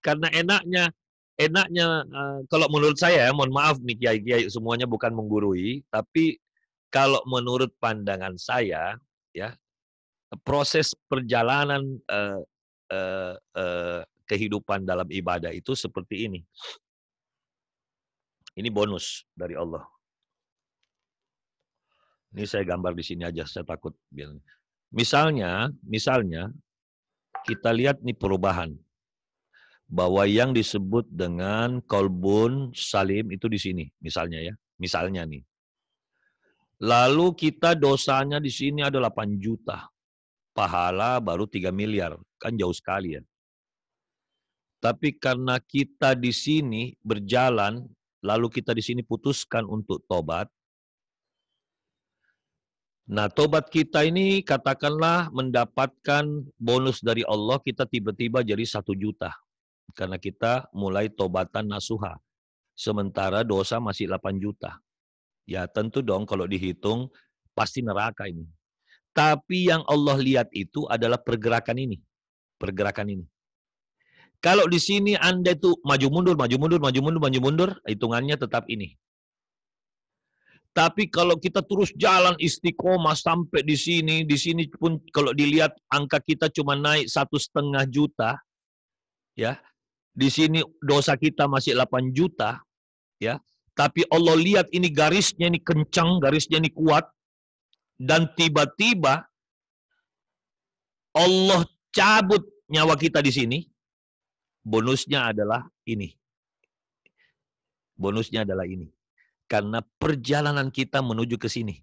Karena enaknya kalau menurut saya, mohon maaf nih kiai-kiai semuanya bukan menggurui, tapi kalau menurut pandangan saya, ya proses perjalanan kehidupan dalam ibadah itu seperti ini. Ini bonus dari Allah. Ini saya gambar di sini aja, saya takut. Misalnya kita lihat nih perubahan. Bahwa yang disebut dengan kolbun salim itu di sini, misalnya ya. Misalnya nih. Lalu kita dosanya di sini ada 8 juta. Pahala baru 3 miliar. Kan jauh sekali ya. Tapi karena kita di sini berjalan, lalu kita di sini putuskan untuk tobat. Nah, tobat kita ini katakanlah mendapatkan bonus dari Allah, kita tiba-tiba jadi 1 juta. Karena kita mulai tobatan nasuha. Sementara dosa masih 8 juta. Ya tentu dong kalau dihitung pasti neraka ini. Tapi yang Allah lihat itu adalah pergerakan ini. Pergerakan ini. Kalau di sini Anda itu maju mundur, maju mundur, maju mundur, maju mundur, hitungannya tetap ini. Tapi kalau kita terus jalan istiqomah sampai di sini pun kalau dilihat angka kita cuma naik 1,5 juta, ya. Di sini dosa kita masih 8 juta, ya. Tapi Allah lihat ini garisnya ini kencang, garisnya ini kuat, dan tiba-tiba Allah cabut nyawa kita di sini. Bonusnya adalah ini. Bonusnya adalah ini. Karena perjalanan kita menuju ke sini.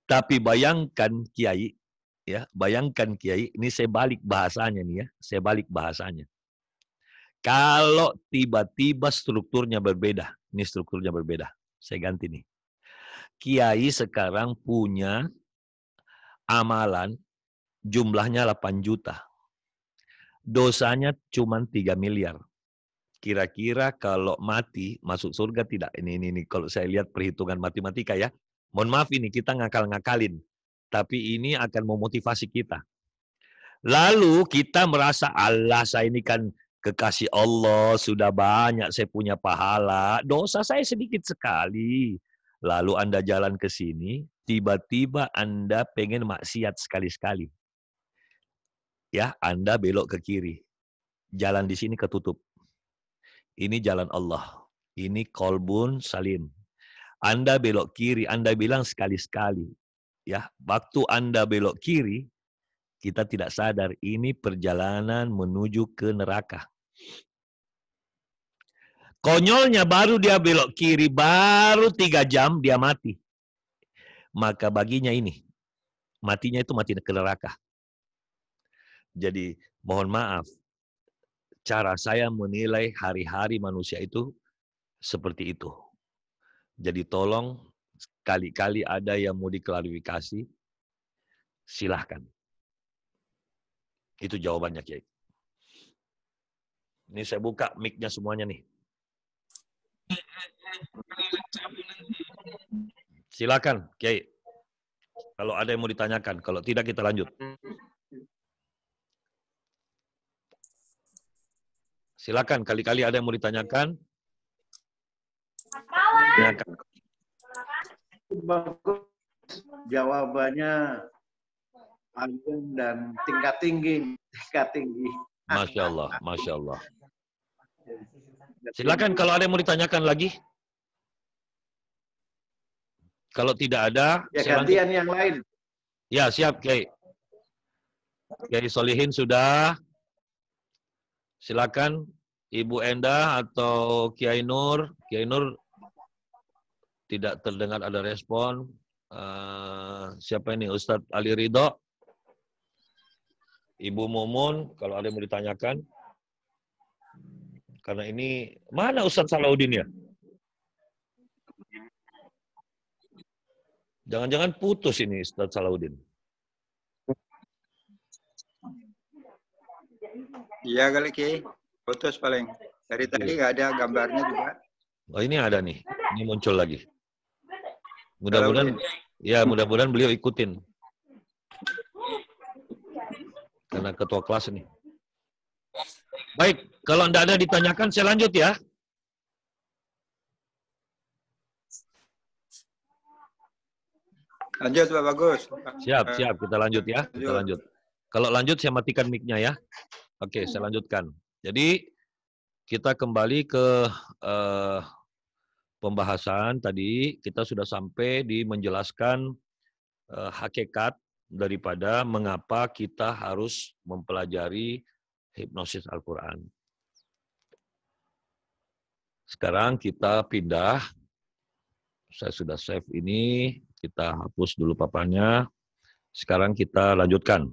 Tapi bayangkan Kiai, ya, bayangkan Kiai, ini saya balik bahasanya nih ya, saya balik bahasanya. Kalau tiba-tiba strukturnya berbeda, ini strukturnya berbeda. Saya ganti nih. Kiai sekarang punya amalan jumlahnya 8 juta. Dosanya cuma 3 miliar. Kira-kira kalau mati masuk surga tidak? Ini kalau saya lihat perhitungan matematika ya. Mohon maaf ini kita ngakal-ngakalin. Tapi ini akan memotivasi kita. Lalu kita merasa Allah saya ini kan kekasih Allah, sudah banyak saya punya pahala, dosa saya sedikit sekali. Lalu Anda jalan ke sini, tiba-tiba Anda pengen maksiat sekali-sekali. Ya, Anda belok ke kiri. Jalan di sini ketutup. Ini jalan Allah. Ini kolbun salim. Anda belok kiri, Anda bilang sekali-sekali. Ya, waktu Anda belok kiri, kita tidak sadar ini perjalanan menuju ke neraka. Konyolnya baru dia belok kiri, baru 3 jam dia mati. Maka baginya ini, matinya itu mati ke neraka. Jadi mohon maaf, cara saya menilai hari-hari manusia itu seperti itu. Jadi tolong, kali-kali ada yang mau diklarifikasi, silahkan. Itu jawabannya, Kiai. Ini saya buka mic-nya semuanya nih. Silakan, Kiai. Kalau ada yang mau ditanyakan, kalau tidak kita lanjut. Silakan, kali-kali ada yang mau ditanyakan. Tanyakan. Bagus. Jawabannya panjang dan tingkat tinggi. Masya Allah, Masya Allah. Silakan kalau ada yang mau ditanyakan lagi. Kalau tidak ada, ya gantian yang lain. Ya, siap, Kiai. Kiai Solihin sudah. Silakan Ibu Endah atau Kiai Nur. Kiai Nur tidak terdengar ada respon. Siapa ini? Ustadz Ali Ridho. Ibu Mumun, kalau ada yang mau ditanyakan. Karena ini, mana Ustadz Salahuddin ya? Jangan-jangan putus ini Ustadz Salahuddin. Iya kali Ki, putus paling. Dari tadi nggak ada gambarnya juga. Oh ini ada nih, ini muncul lagi. Mudah-mudahan, ya mudah-mudahan beliau ikutin. Karena ketua kelas ini. Baik, kalau tidak ada ditanyakan, saya lanjut ya. Lanjut Pak Bagus. Siap, kita lanjut ya. Kita lanjut. Kalau lanjut, saya matikan mic-nya ya. Oke, saya lanjutkan. Jadi, kita kembali ke pembahasan tadi. Kita sudah sampai di menjelaskan hakikat daripada mengapa kita harus mempelajari hipnosis Al-Quran. Sekarang kita pindah. Saya sudah save ini. Kita hapus dulu papannya. Sekarang kita lanjutkan.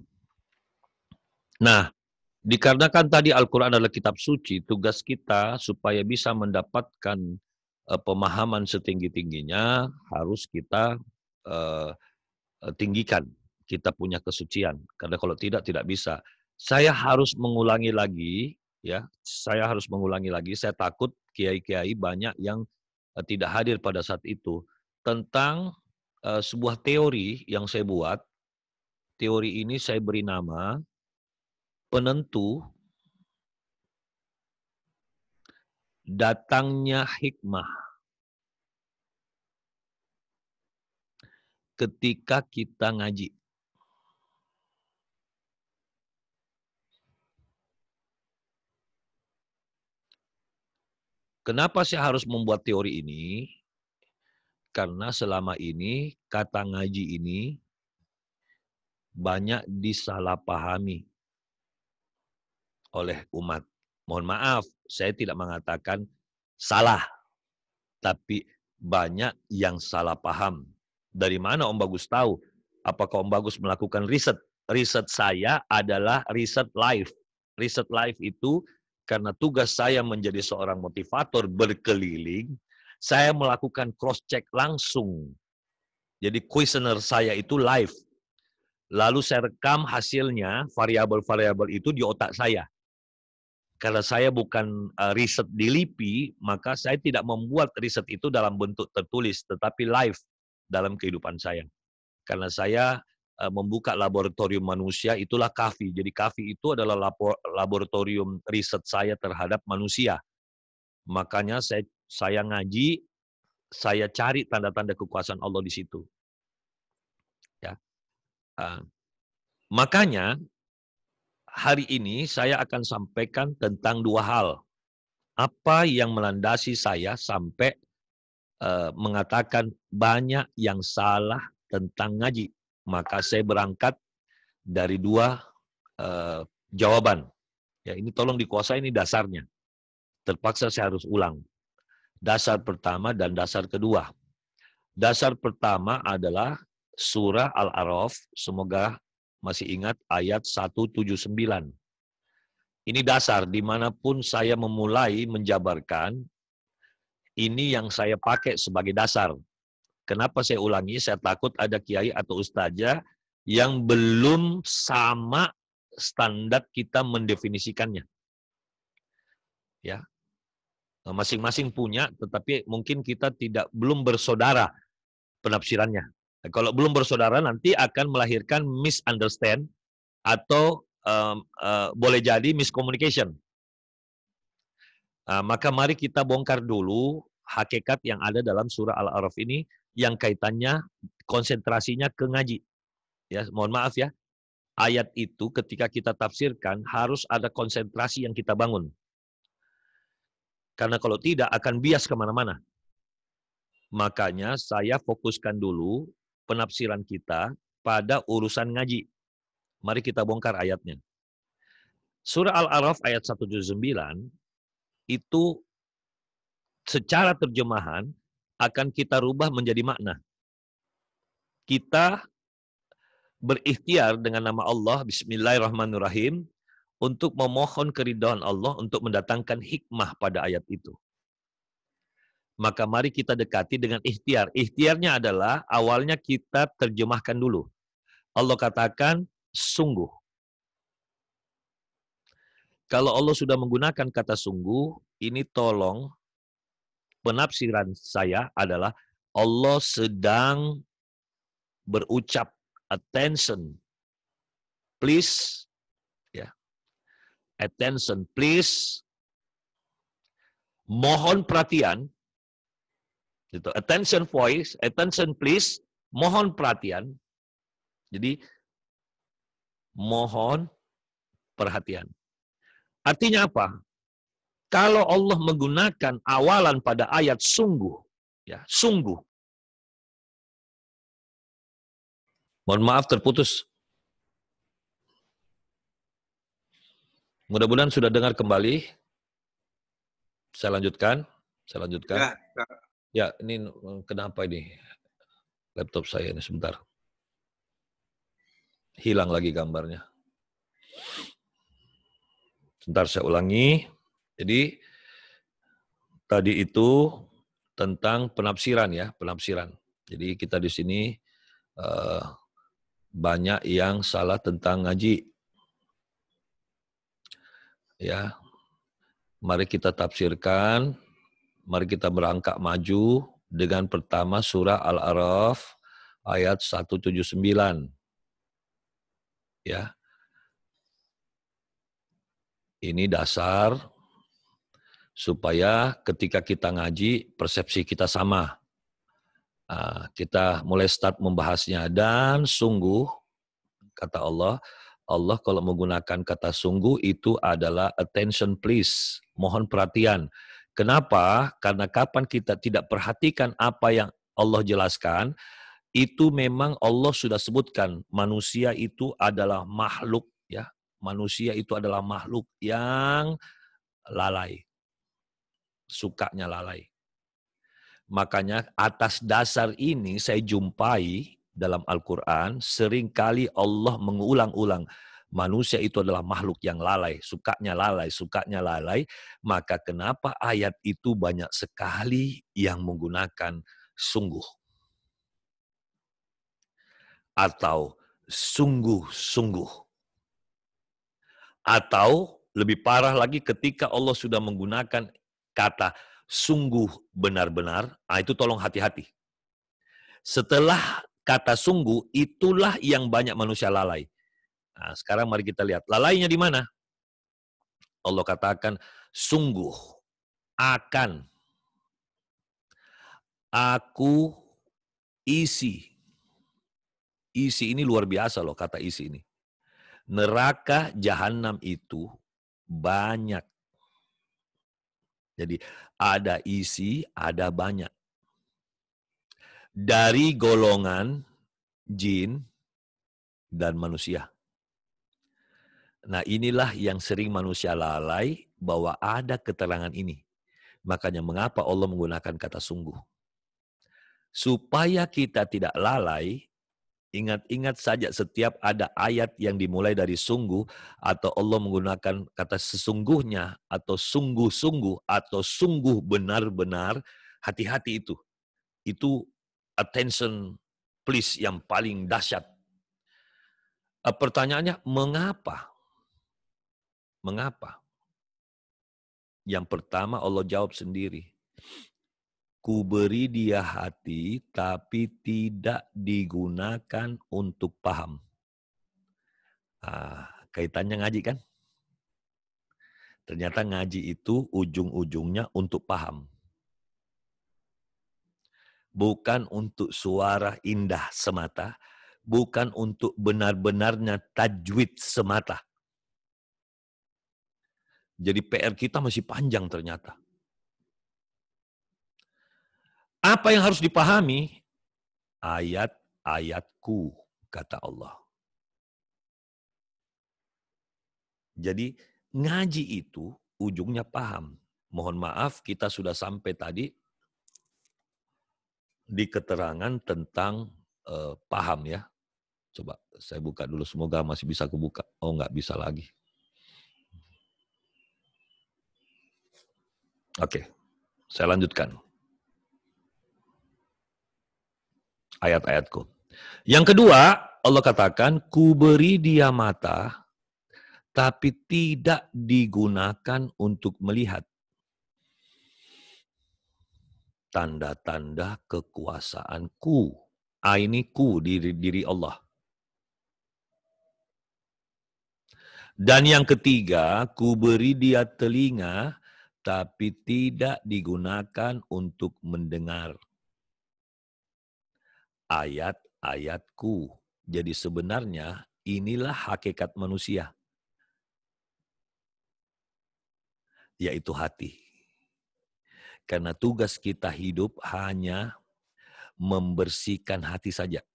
Nah, dikarenakan tadi Al-Quran adalah kitab suci, tugas kita supaya bisa mendapatkan pemahaman setinggi-tingginya harus kita tinggikan. Kita punya kesucian. Karena kalau tidak bisa. Saya harus mengulangi lagi, ya. Saya harus mengulangi lagi. Saya takut kiai-kiai banyak yang tidak hadir pada saat itu tentang sebuah teori yang saya buat. Teori ini saya beri nama penentu datangnya hikmah ketika kita ngaji. Kenapa saya harus membuat teori ini? Karena selama ini kata ngaji ini banyak disalahpahami oleh umat. Mohon maaf, saya tidak mengatakan salah, tapi banyak yang salah paham. Dari mana Om Bagus tahu? Apakah Om Bagus melakukan riset? Riset saya adalah riset live. Riset live itu karena tugas saya menjadi seorang motivator berkeliling, saya melakukan cross-check langsung. Jadi kuesioner saya itu live. Lalu saya rekam hasilnya, variabel-variabel itu di otak saya. Karena saya bukan riset di LIPI, maka saya tidak membuat riset itu dalam bentuk tertulis, tetapi live dalam kehidupan saya. Karena saya membuka laboratorium manusia, itulah KAFI. Jadi KAFI itu adalah laboratorium riset saya terhadap manusia. Makanya saya ngaji, saya cari tanda-tanda kekuasaan Allah di situ. Ya. Makanya hari ini saya akan sampaikan tentang dua hal. Apa yang melandasi saya sampai mengatakan banyak yang salah tentang ngaji. Maka saya berangkat dari dua jawaban. Ya, ini tolong dikuasai, ini dasarnya. Terpaksa saya harus ulang. Dasar pertama dan dasar kedua. Dasar pertama adalah surah Al-A'raf, semoga masih ingat ayat 179. Ini dasar, dimanapun saya memulai menjabarkan, ini yang saya pakai sebagai dasar. Kenapa saya ulangi? Saya takut ada kiai atau ustazah yang belum sama standar kita mendefinisikannya. Ya, masing-masing punya, tetapi mungkin kita belum bersaudara penafsirannya. Nah, kalau belum bersaudara nanti akan melahirkan misunderstand atau boleh jadi miscommunication. Maka mari kita bongkar dulu hakikat yang ada dalam surah Al-A'raf ini yang kaitannya konsentrasinya ke ngaji. Ya, mohon maaf ya. Ayat itu ketika kita tafsirkan harus ada konsentrasi yang kita bangun. Karena kalau tidak akan bias kemana-mana. Makanya saya fokuskan dulu penafsiran kita pada urusan ngaji. Mari kita bongkar ayatnya. Surah Al-A'raf ayat 179 itu secara terjemahan akan kita rubah menjadi makna. Kita berikhtiar dengan nama Allah, Bismillahirrahmanirrahim, untuk memohon keridhaan Allah untuk mendatangkan hikmah pada ayat itu. Maka mari kita dekati dengan ikhtiar. Ikhtiarnya adalah awalnya kita terjemahkan dulu. Allah katakan sungguh. Kalau Allah sudah menggunakan kata sungguh, ini tolong penafsiran saya adalah Allah sedang berucap attention, please, ya, attention, please, mohon perhatian, gitu. Attention voice, attention please, mohon perhatian. Jadi mohon perhatian. Artinya apa? Kalau Allah menggunakan awalan pada ayat sungguh, ya, sungguh. Mohon maaf terputus. Mudah-mudahan sudah dengar kembali. Saya lanjutkan. Saya lanjutkan. Ya, Ya, ini kenapa ini laptop saya ini sebentar. Hilang lagi gambarnya. Sebentar saya ulangi. Jadi tadi itu tentang penafsiran ya, penafsiran. Jadi kita di sini banyak yang salah tentang ngaji. Ya, mari kita tafsirkan, mari kita berangkat maju dengan pertama surah Al-A'raf ayat 179. Ya. Ini dasar supaya ketika kita ngaji persepsi kita sama. Kita mulai start membahasnya dan sungguh kata Allah, Allah kalau menggunakan kata sungguh itu adalah attention please, mohon perhatian. Kenapa? Karena kapan kita tidak perhatikan apa yang Allah jelaskan, itu memang Allah sudah sebutkan manusia itu adalah makhluk ya. Manusia itu adalah makhluk yang lalai. Sukanya lalai. Makanya atas dasar ini saya jumpai dalam Al-Quran seringkali Allah mengulang-ulang manusia itu adalah makhluk yang lalai, sukanya lalai. Maka kenapa ayat itu banyak sekali yang menggunakan sungguh atau sungguh-sungguh, atau lebih parah lagi ketika Allah sudah menggunakan kata sungguh benar-benar, itu tolong hati-hati. Setelah kata sungguh, itulah yang banyak manusia lalai. Nah, sekarang mari kita lihat. Lalainya di mana? Allah katakan, sungguh akan aku isi. Isi ini luar biasa loh kata isi ini. Neraka jahanam itu banyak. Jadi ada isi, ada banyak. Dari golongan jin dan manusia. Nah inilah yang sering manusia lalai bahwa ada keterangan ini. Makanya mengapa Allah menggunakan kata sungguh. Supaya kita tidak lalai, ingat-ingat saja setiap ada ayat yang dimulai dari sungguh atau Allah menggunakan kata sesungguhnya atau sungguh-sungguh atau sungguh benar-benar, hati-hati itu. Itu attention please yang paling dahsyat. Pertanyaannya, mengapa? Mengapa? Yang pertama Allah jawab sendiri. Ku beri dia hati tapi tidak digunakan untuk paham. Kaitannya ngaji kan? Ternyata ngaji itu ujung-ujungnya untuk paham. Bukan untuk suara indah semata. Bukan untuk benar-benarnya tajwid semata. Jadi PR kita masih panjang ternyata. Apa yang harus dipahami? Ayat-ayatku, kata Allah. Jadi ngaji itu ujungnya paham. Mohon maaf kita sudah sampai tadi di keterangan tentang paham ya. Coba saya buka dulu, semoga masih bisa kebuka. Oh nggak bisa lagi. Oke, saya lanjutkan. Ayat-ayatku. Yang kedua, Allah katakan, ku beri dia mata, tapi tidak digunakan untuk melihat. Tanda-tanda kekuasaanku. Ini ku, diri Allah. Dan yang ketiga, ku beri dia telinga, tapi tidak digunakan untuk mendengar. Ayat-ayatku. Jadi sebenarnya inilah hakikat manusia. Yaitu hati. Karena tugas kita hidup hanya membersihkan hati saja.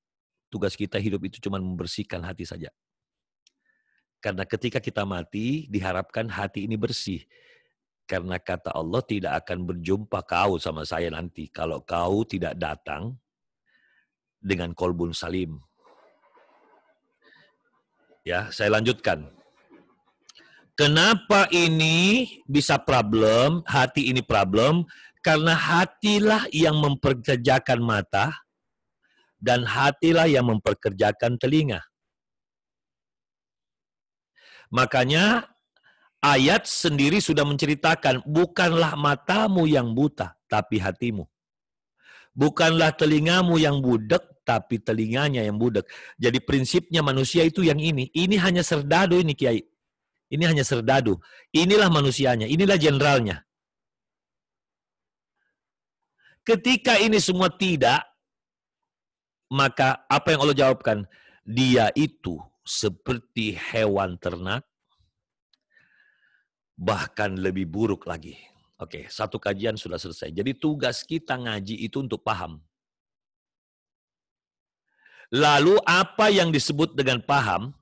Tugas kita hidup itu cuma membersihkan hati saja. Karena ketika kita mati, diharapkan hati ini bersih. Karena kata Allah tidak akan berjumpa kau sama saya nanti kalau kau tidak datang dengan kolbun salim. Ya, saya lanjutkan. Kenapa ini bisa problem, hati ini problem? Karena hatilah yang memperkerjakan mata dan hatilah yang memperkerjakan telinga. Makanya ayat sendiri sudah menceritakan, bukanlah matamu yang buta, tapi hatimu. Bukanlah telingamu yang budek, tapi telinganya yang budek. Jadi prinsipnya manusia itu yang ini. Ini hanya serdadu ini, Kiai. Ini hanya serdadu. Inilah manusianya, inilah jenderalnya. Ketika ini semua tidak, maka apa yang Allah jawabkan? Dia itu seperti hewan ternak, bahkan lebih buruk lagi. Oke, satu kajian sudah selesai. Jadi tugas kita ngaji itu untuk paham. Lalu apa yang disebut dengan paham?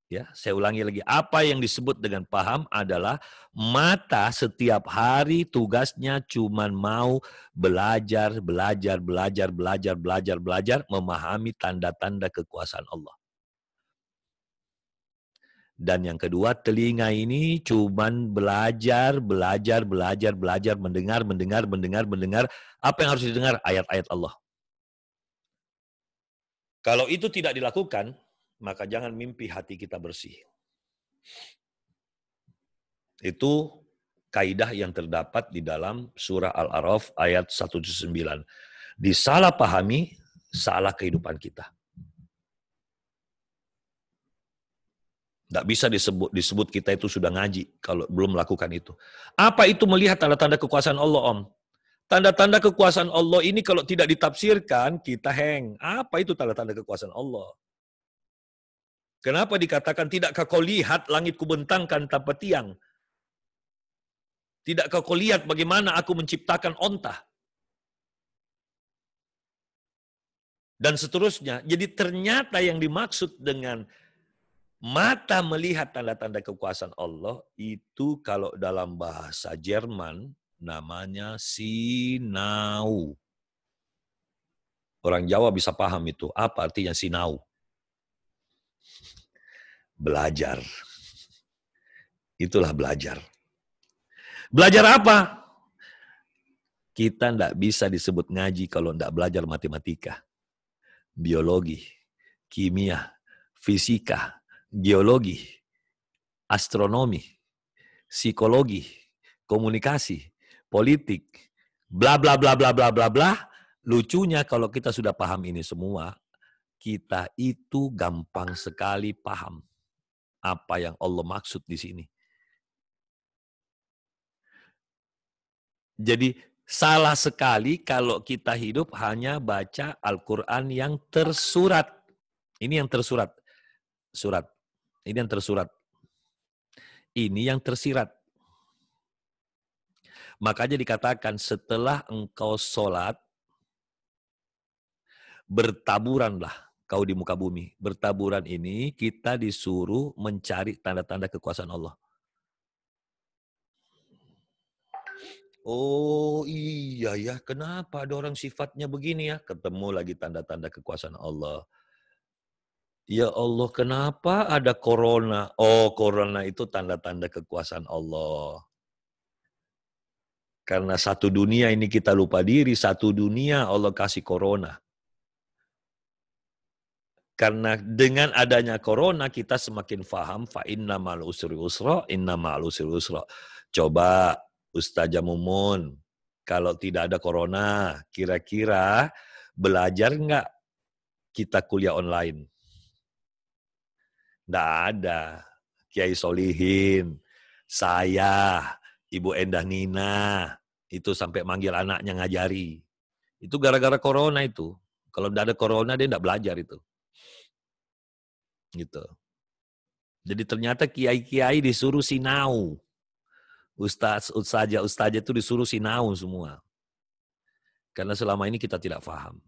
Ya, saya ulangi lagi. Apa yang disebut dengan paham adalah mata setiap hari tugasnya cuman mau belajar, memahami tanda-tanda kekuasaan Allah. Dan yang kedua, telinga ini cuman belajar, mendengar. Apa yang harus didengar? Ayat-ayat Allah. Kalau itu tidak dilakukan, maka jangan mimpi hati kita bersih. Itu kaidah yang terdapat di dalam surah Al-A'raf ayat 179. Disalahpahami, salah kehidupan kita. Tidak bisa disebut kita itu sudah ngaji kalau belum melakukan itu. Apa itu melihat tanda-tanda kekuasaan Allah, Om? Tanda-tanda kekuasaan Allah ini kalau tidak ditafsirkan, kita hang. Apa itu tanda-tanda kekuasaan Allah? Kenapa dikatakan tidakkah kau lihat langit kubentangkan tanpa tiang? Tidakkah kau lihat bagaimana aku menciptakan onta? Dan seterusnya. Jadi ternyata yang dimaksud dengan mata melihat tanda-tanda kekuasaan Allah itu kalau dalam bahasa Jerman namanya Sinau. Orang Jawa bisa paham itu. Apa artinya Sinau? Belajar. Itulah belajar. Belajar apa? Kita tidak bisa disebut ngaji kalau tidak belajar matematika, biologi, kimia, fisika, geologi, astronomi, psikologi, komunikasi, politik, bla bla bla bla bla bla bla. Lucunya kalau kita sudah paham ini semua, kita itu gampang sekali paham apa yang Allah maksud di sini. Jadi salah sekali kalau kita hidup hanya baca Al-Quran yang tersurat. Ini yang tersurat. Surat. Ini yang tersurat. Ini yang tersirat. Makanya dikatakan setelah engkau sholat, bertaburanlah kau di muka bumi. Bertaburan ini kita disuruh mencari tanda-tanda kekuasaan Allah. Oh iya ya, kenapa ada orang sifatnya begini ya? Ketemu lagi tanda-tanda kekuasaan Allah. Ya Allah, kenapa ada corona? Oh, corona itu tanda-tanda kekuasaan Allah. Karena satu dunia ini kita lupa diri, satu dunia Allah kasih corona. Karena dengan adanya corona kita semakin faham fa inna ma'al usri usra, inna ma'al usri usra. Coba Ustazah Mumun, kalau tidak ada corona, kira-kira belajar nggak kita kuliah online? Nggak ada. Kiai Solihin, saya, Ibu Endah Nina, itu sampai manggil anaknya ngajari. Itu gara-gara corona itu. Kalau tidak ada corona, dia nggak belajar itu. Gitu. Jadi ternyata kiai-kiai disuruh sinau. Ustazah itu disuruh sinau semua. Karena selama ini kita tidak paham.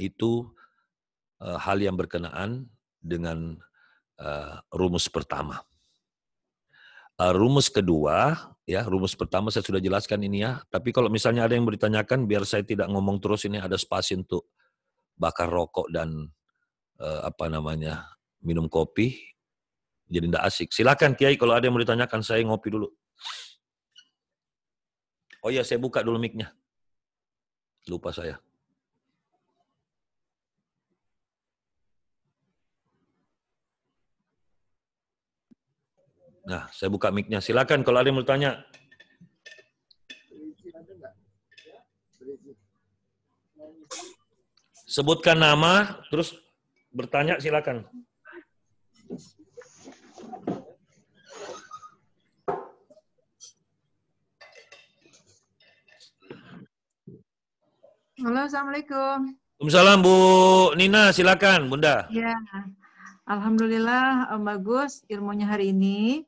Itu hal yang berkenaan dengan rumus pertama. Rumus kedua, ya, rumus pertama saya sudah jelaskan ini ya. Tapi kalau misalnya ada yang bertanyakan, biar saya tidak ngomong terus, ini ada spasi untuk bakar rokok dan minum kopi, jadi tidak asik. Silakan Kiai, kalau ada yang mau ditanyakan, saya ngopi dulu. Oh iya, saya buka dulu mic-nya. Lupa saya. Nah, saya buka mic-nya. Silakan kalau ada yang mau tanya. Sebutkan nama, terus bertanya, silakan. Halo, Assalamualaikum. Waalaikumsalam Bu Nina, silakan Bunda. Ya, Alhamdulillah bagus ilmunya hari ini.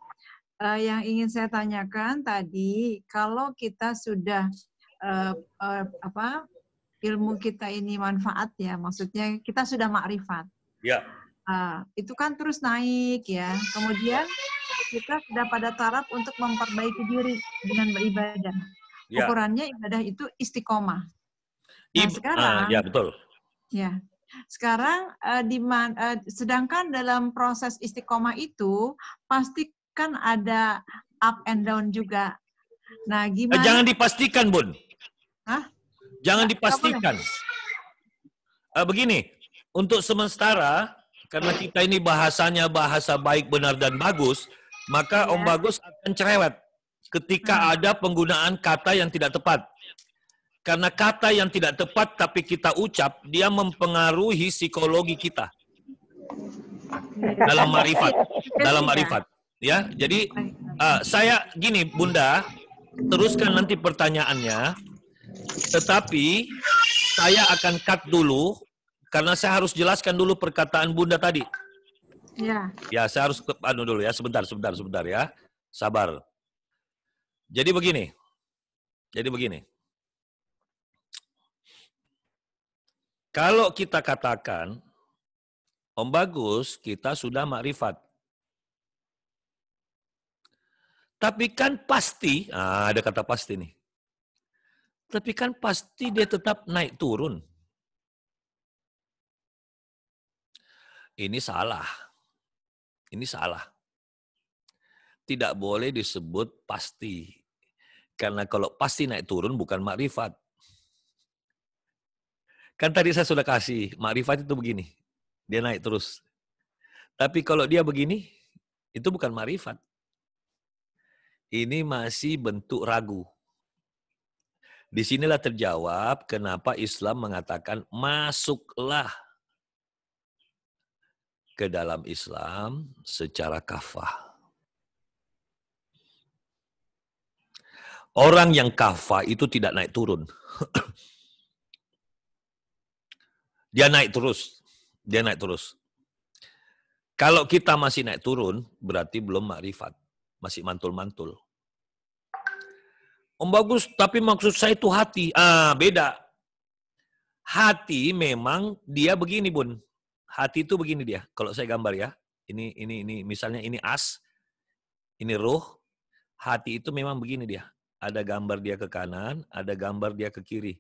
Yang ingin saya tanyakan tadi, kalau kita sudah ilmu kita ini manfaat ya, maksudnya kita sudah makrifat. Ya. Itu kan terus naik ya. Kemudian kita sudah pada taraf untuk memperbaiki diri dengan beribadah. Ya. Ukurannya ibadah itu istiqomah. Nah, sekarang, ya betul. Ya, sekarang sedangkan dalam proses istiqomah itu pasti kan ada up and down juga. Nah, gimana? Jangan dipastikan, Bun. Hah? Jangan dipastikan. Begini, untuk sementara, karena kita ini bahasanya bahasa baik, benar, dan bagus, maka Om Bagus akan cerewet ketika ada penggunaan kata yang tidak tepat. Karena kata yang tidak tepat tapi kita ucap, dia mempengaruhi psikologi kita. Dalam ma'rifat. Ya, jadi saya gini Bunda, teruskan nanti pertanyaannya, tetapi saya akan cut dulu karena saya harus jelaskan dulu perkataan Bunda tadi. Ya. Ya, saya harus dulu ya, sebentar ya, sabar. Jadi begini. Kalau kita katakan, Om Bagus, kita sudah makrifat. Tapi kan pasti, ada kata pasti nih. Tapi kan pasti dia tetap naik turun. Ini salah. Tidak boleh disebut pasti. Karena kalau pasti naik turun bukan makrifat. Kan tadi saya sudah kasih, makrifat itu begini. Dia naik terus. Tapi kalau dia begini, itu bukan makrifat. Ini masih bentuk ragu. Disinilah terjawab kenapa Islam mengatakan masuklah ke dalam Islam secara kafah. Orang yang kafah itu tidak naik turun. Dia naik terus. Kalau kita masih naik turun, berarti belum makrifat. Masih mantul-mantul. Om Bagus, tapi maksud saya itu hati. Beda. Hati memang dia begini, Bun. Hati itu begini dia. Kalau saya gambar ya. Ini misalnya ini as. Ini ruh. Hati itu memang begini dia. Ada gambar dia ke kanan, ada gambar dia ke kiri.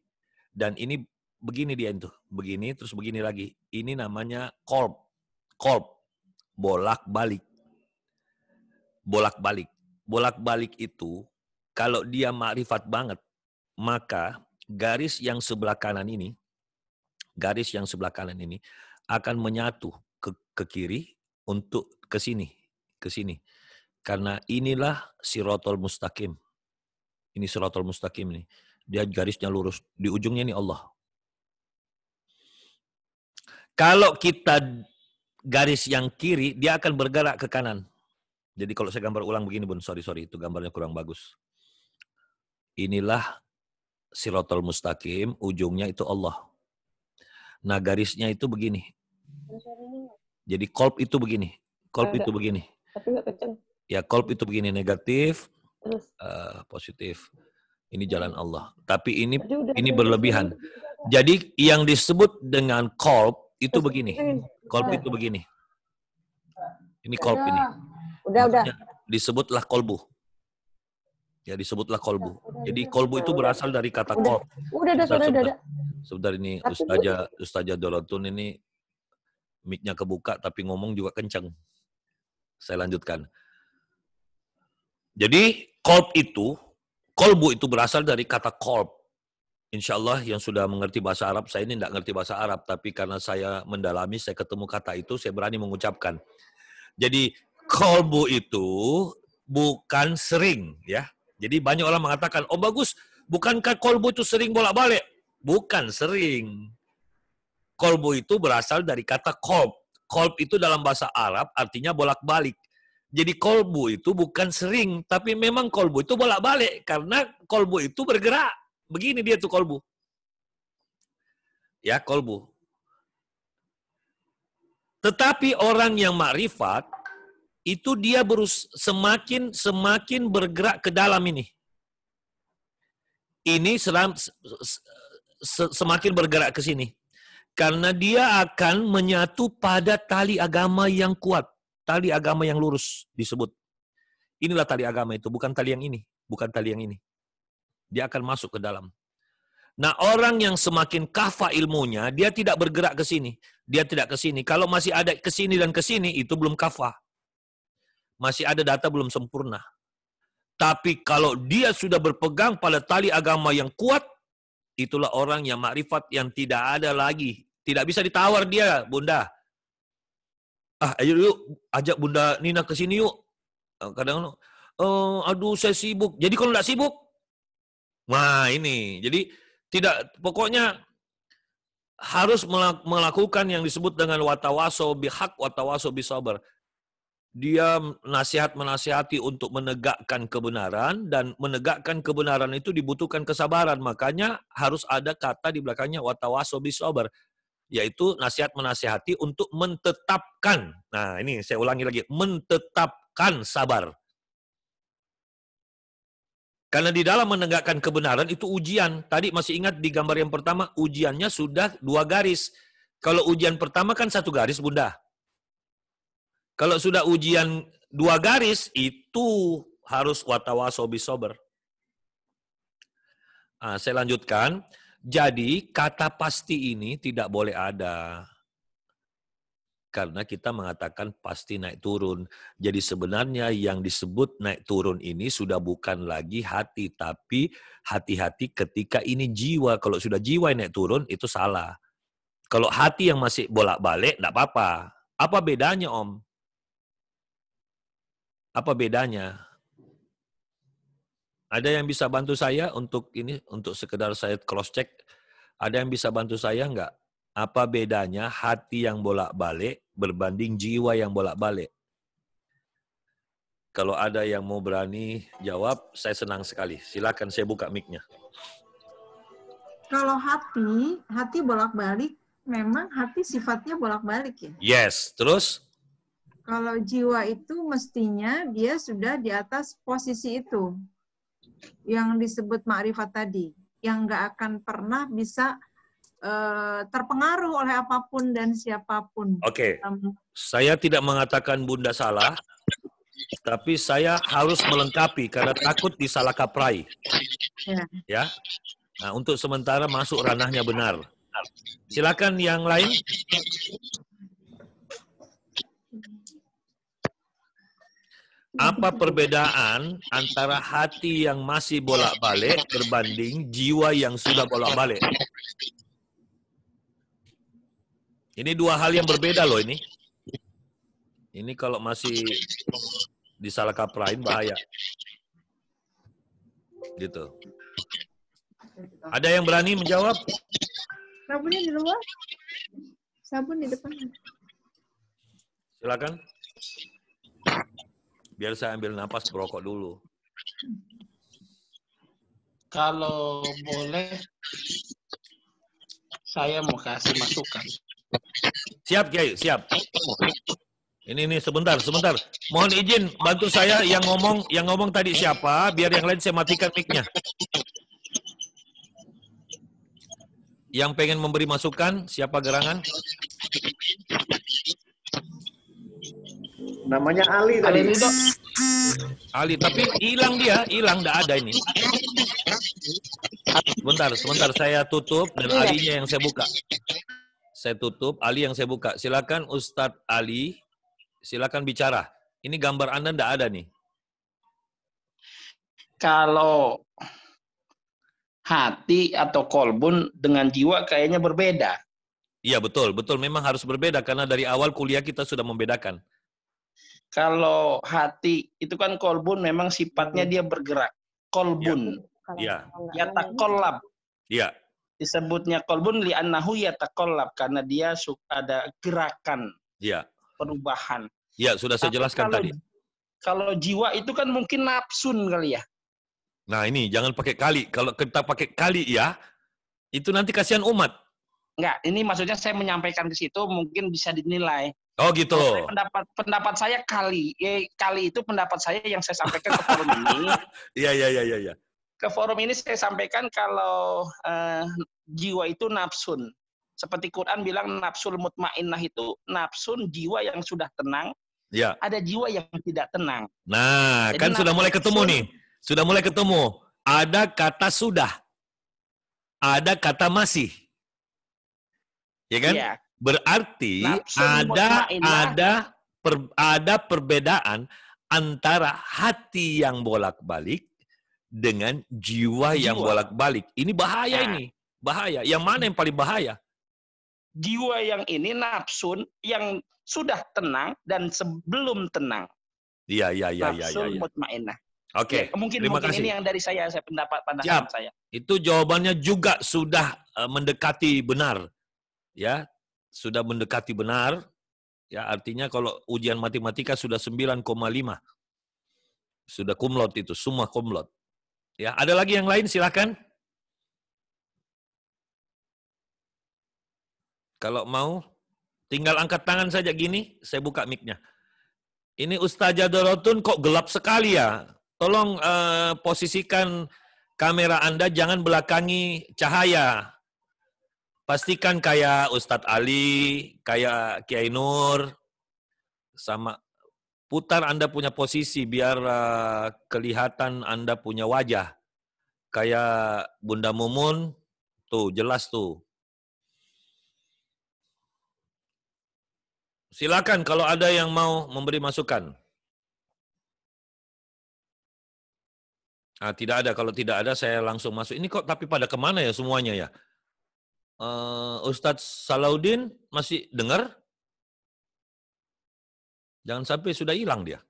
Dan ini begini dia itu. Begini, terus begini lagi. Ini namanya kolb. Bolak-balik. Bolak-balik itu, kalau dia makrifat banget, maka garis yang sebelah kanan ini akan menyatu ke kiri untuk ke sini. Karena inilah siratal mustaqim. Ini siratal mustaqim ini. Dia garisnya lurus. Di ujungnya ini Allah. Kalau kita garis yang kiri, dia akan bergerak ke kanan. Jadi kalau saya gambar ulang begini, Bun. Sorry, itu gambarnya kurang bagus. Inilah siratal mustaqim, ujungnya itu Allah. Nah, garisnya itu begini. Jadi kolb itu begini. Ya, kolb itu begini, negatif, positif. Ini jalan Allah. Tapi ini berlebihan. Jadi yang disebut dengan kolb itu begini. Kolb itu begini. Ini kolb ini. Udah. disebutlah kolbu. Ya, disebutlah kolbu. Jadi kolbu itu berasal dari kata kolb. Sebentar ini Ustazah Dorotun ini mic-nya kebuka tapi ngomong juga kencang. Saya lanjutkan. Jadi kolbu itu berasal dari kata kolb. Insya Allah yang sudah mengerti bahasa Arab, saya ini tidak ngerti bahasa Arab, tapi karena saya mendalami, saya ketemu kata itu, saya berani mengucapkan. Jadi kolbu itu bukan sering, ya. Jadi banyak orang mengatakan, oh bagus, bukankah kolbu itu sering bolak-balik? Bukan sering. Kolbu itu berasal dari kata kolb. Kolb itu dalam bahasa Arab artinya bolak-balik. Jadi kolbu itu bukan sering, tapi memang kolbu itu bolak-balik. Karena kolbu itu bergerak. Begini dia tuh kolbu. Ya, kolbu. Tetapi orang yang makrifat, itu dia semakin bergerak ke dalam ini. Ini semakin bergerak ke sini. Karena dia akan menyatu pada tali agama yang kuat. Tali agama yang lurus disebut. Inilah tali agama itu, bukan tali yang ini. Bukan tali yang ini. Dia akan masuk ke dalam. Nah, orang yang semakin kafa ilmunya, dia tidak bergerak ke sini. Dia tidak ke sini. Kalau masih ada ke sini dan ke sini, itu belum kafa. Masih ada data belum sempurna. Tapi kalau dia sudah berpegang pada tali agama yang kuat, itulah orang yang makrifat yang tidak ada lagi. Tidak bisa ditawar dia, Bunda. Ayo yuk, ajak Bunda Nina ke sini yuk. Kadang, aduh saya sibuk. Jadi kalau tidak sibuk, nah ini. Jadi pokoknya harus melakukan yang disebut dengan watawaso bihaq, watawaso bisabar. Dia menasihati untuk menegakkan kebenaran, dan menegakkan kebenaran itu dibutuhkan kesabaran. Makanya harus ada kata di belakangnya watawaso bisabar, yaitu menasihati untuk mentetapkan. Nah, ini saya ulangi lagi, mentetapkan sabar. Karena di dalam menegakkan kebenaran itu ujian. Tadi masih ingat di gambar yang pertama, ujiannya sudah 2 garis. Kalau ujian pertama kan 1 garis, Bunda. Kalau sudah ujian 2 garis, itu harus watawaso bisabar. Saya lanjutkan. Jadi, kata pasti ini tidak boleh ada. Karena kita mengatakan pasti naik turun. Jadi sebenarnya yang disebut naik turun ini sudah bukan lagi hati, tapi hati-hati ketika ini jiwa. Kalau sudah jiwa yang naik turun, itu salah. Kalau hati yang masih bolak-balik, tidak apa-apa. Apa bedanya, Om? Apa bedanya? Ada yang bisa bantu saya untuk ini, untuk sekedar saya cross check? Ada yang bisa bantu saya enggak? Apa bedanya hati yang bolak-balik berbanding jiwa yang bolak-balik? Kalau ada yang mau berani jawab, saya senang sekali. Silakan, saya buka mic-nya. Kalau hati bolak-balik, memang hati sifatnya bolak-balik ya? Yes, terus? Kalau jiwa itu mestinya dia sudah di atas posisi itu. Yang disebut makrifat tadi. Yang nggak akan pernah bisa terpengaruh oleh apapun dan siapapun. Oke. Saya tidak mengatakan Bunda salah, tapi saya harus melengkapi karena takut disalah kaprai. Ya. Nah, untuk sementara masuk ranahnya benar. Silakan yang lain. Apa perbedaan antara hati yang masih bolak-balik berbanding jiwa yang sudah bolak-balik? Ini 2 hal yang berbeda loh ini. Ini kalau masih disalah kaprain bahaya. Gitu. Ada yang berani menjawab? Sabunnya di luar. Sabun di depan. Silakan. Biar saya ambil napas berokok dulu. Kalau boleh, saya mau kasih masukan. Siap, Kiai, siap. Ini sebentar. Mohon izin bantu saya yang ngomong tadi siapa, biar yang lain saya matikan mic-nya. Yang pengen memberi masukan, siapa gerangan? Namanya Ali tadi. Ali, tapi hilang dia, hilang, nggak ada ini. Sebentar, saya tutup dan alinya yang saya buka. Saya tutup, Ali yang saya buka. Silakan Ustadz Ali, silakan bicara. Ini gambar Anda nggak ada nih. Kalau hati atau kolbun dengan jiwa kayaknya berbeda. Iya, betul. Memang harus berbeda karena dari awal kuliah kita sudah membedakan. Kalau hati itu kan kolbun memang sifatnya dia bergerak. Kolbun. Iya. Yatakollab. Iya. Disebutnya kolbun li'annahu yatakollab karena dia ada gerakan. Iya. Perubahan. Iya, sudah saya jelaskan tadi. Kalau jiwa itu kan mungkin nafsun kali ya. Nah ini, jangan pakai kali. Kalau kita pakai kali ya, itu nanti kasihan umat. Enggak, ini maksudnya saya menyampaikan ke situ mungkin bisa dinilai. Oh gitu. Pendapat saya kali. Kali itu pendapat saya yang saya sampaikan ke forum ini. Iya. Ke forum ini saya sampaikan kalau jiwa itu nafsun. Seperti Quran bilang nafsul mutmainnah itu nafsun jiwa yang sudah tenang. Ya. Ada jiwa yang tidak tenang. Nah, jadi kan sudah mulai ketemu nih. Sudah mulai ketemu. Ada kata sudah. Ada kata masih. Ya kan? Ya. Berarti ada perbedaan antara hati yang bolak-balik dengan jiwa yang bolak-balik. Ini bahaya ini. Bahaya. Yang mana yang paling bahaya? Jiwa yang ini nafsun yang sudah tenang dan sebelum tenang. Iya. Nafsul mutmainnah. Oke. Mungkin ini yang dari saya pandangan saya. Itu jawabannya juga sudah mendekati benar. Ya. Sudah mendekati benar, ya artinya kalau ujian matematika sudah 9,5. Sudah kumlot itu, semua kumlot. Ya, ada lagi yang lain silakan. Kalau mau, tinggal angkat tangan saja gini, saya buka mic-nya. Ini Ustazah Dorotun kok gelap sekali ya. Tolong posisikan kamera Anda, jangan belakangi cahaya. Pastikan kayak Ustadz Ali, kayak Kiai Nur, sama putar Anda punya posisi biar kelihatan Anda punya wajah. Kayak Bunda Mumun, tuh jelas tuh. Silakan kalau ada yang mau memberi masukan. Tidak ada, kalau tidak ada saya langsung masuk. Ini kok tapi pada kemana ya semuanya ya? Ustadz Salahuddin masih dengar? Jangan sampai sudah hilang dia.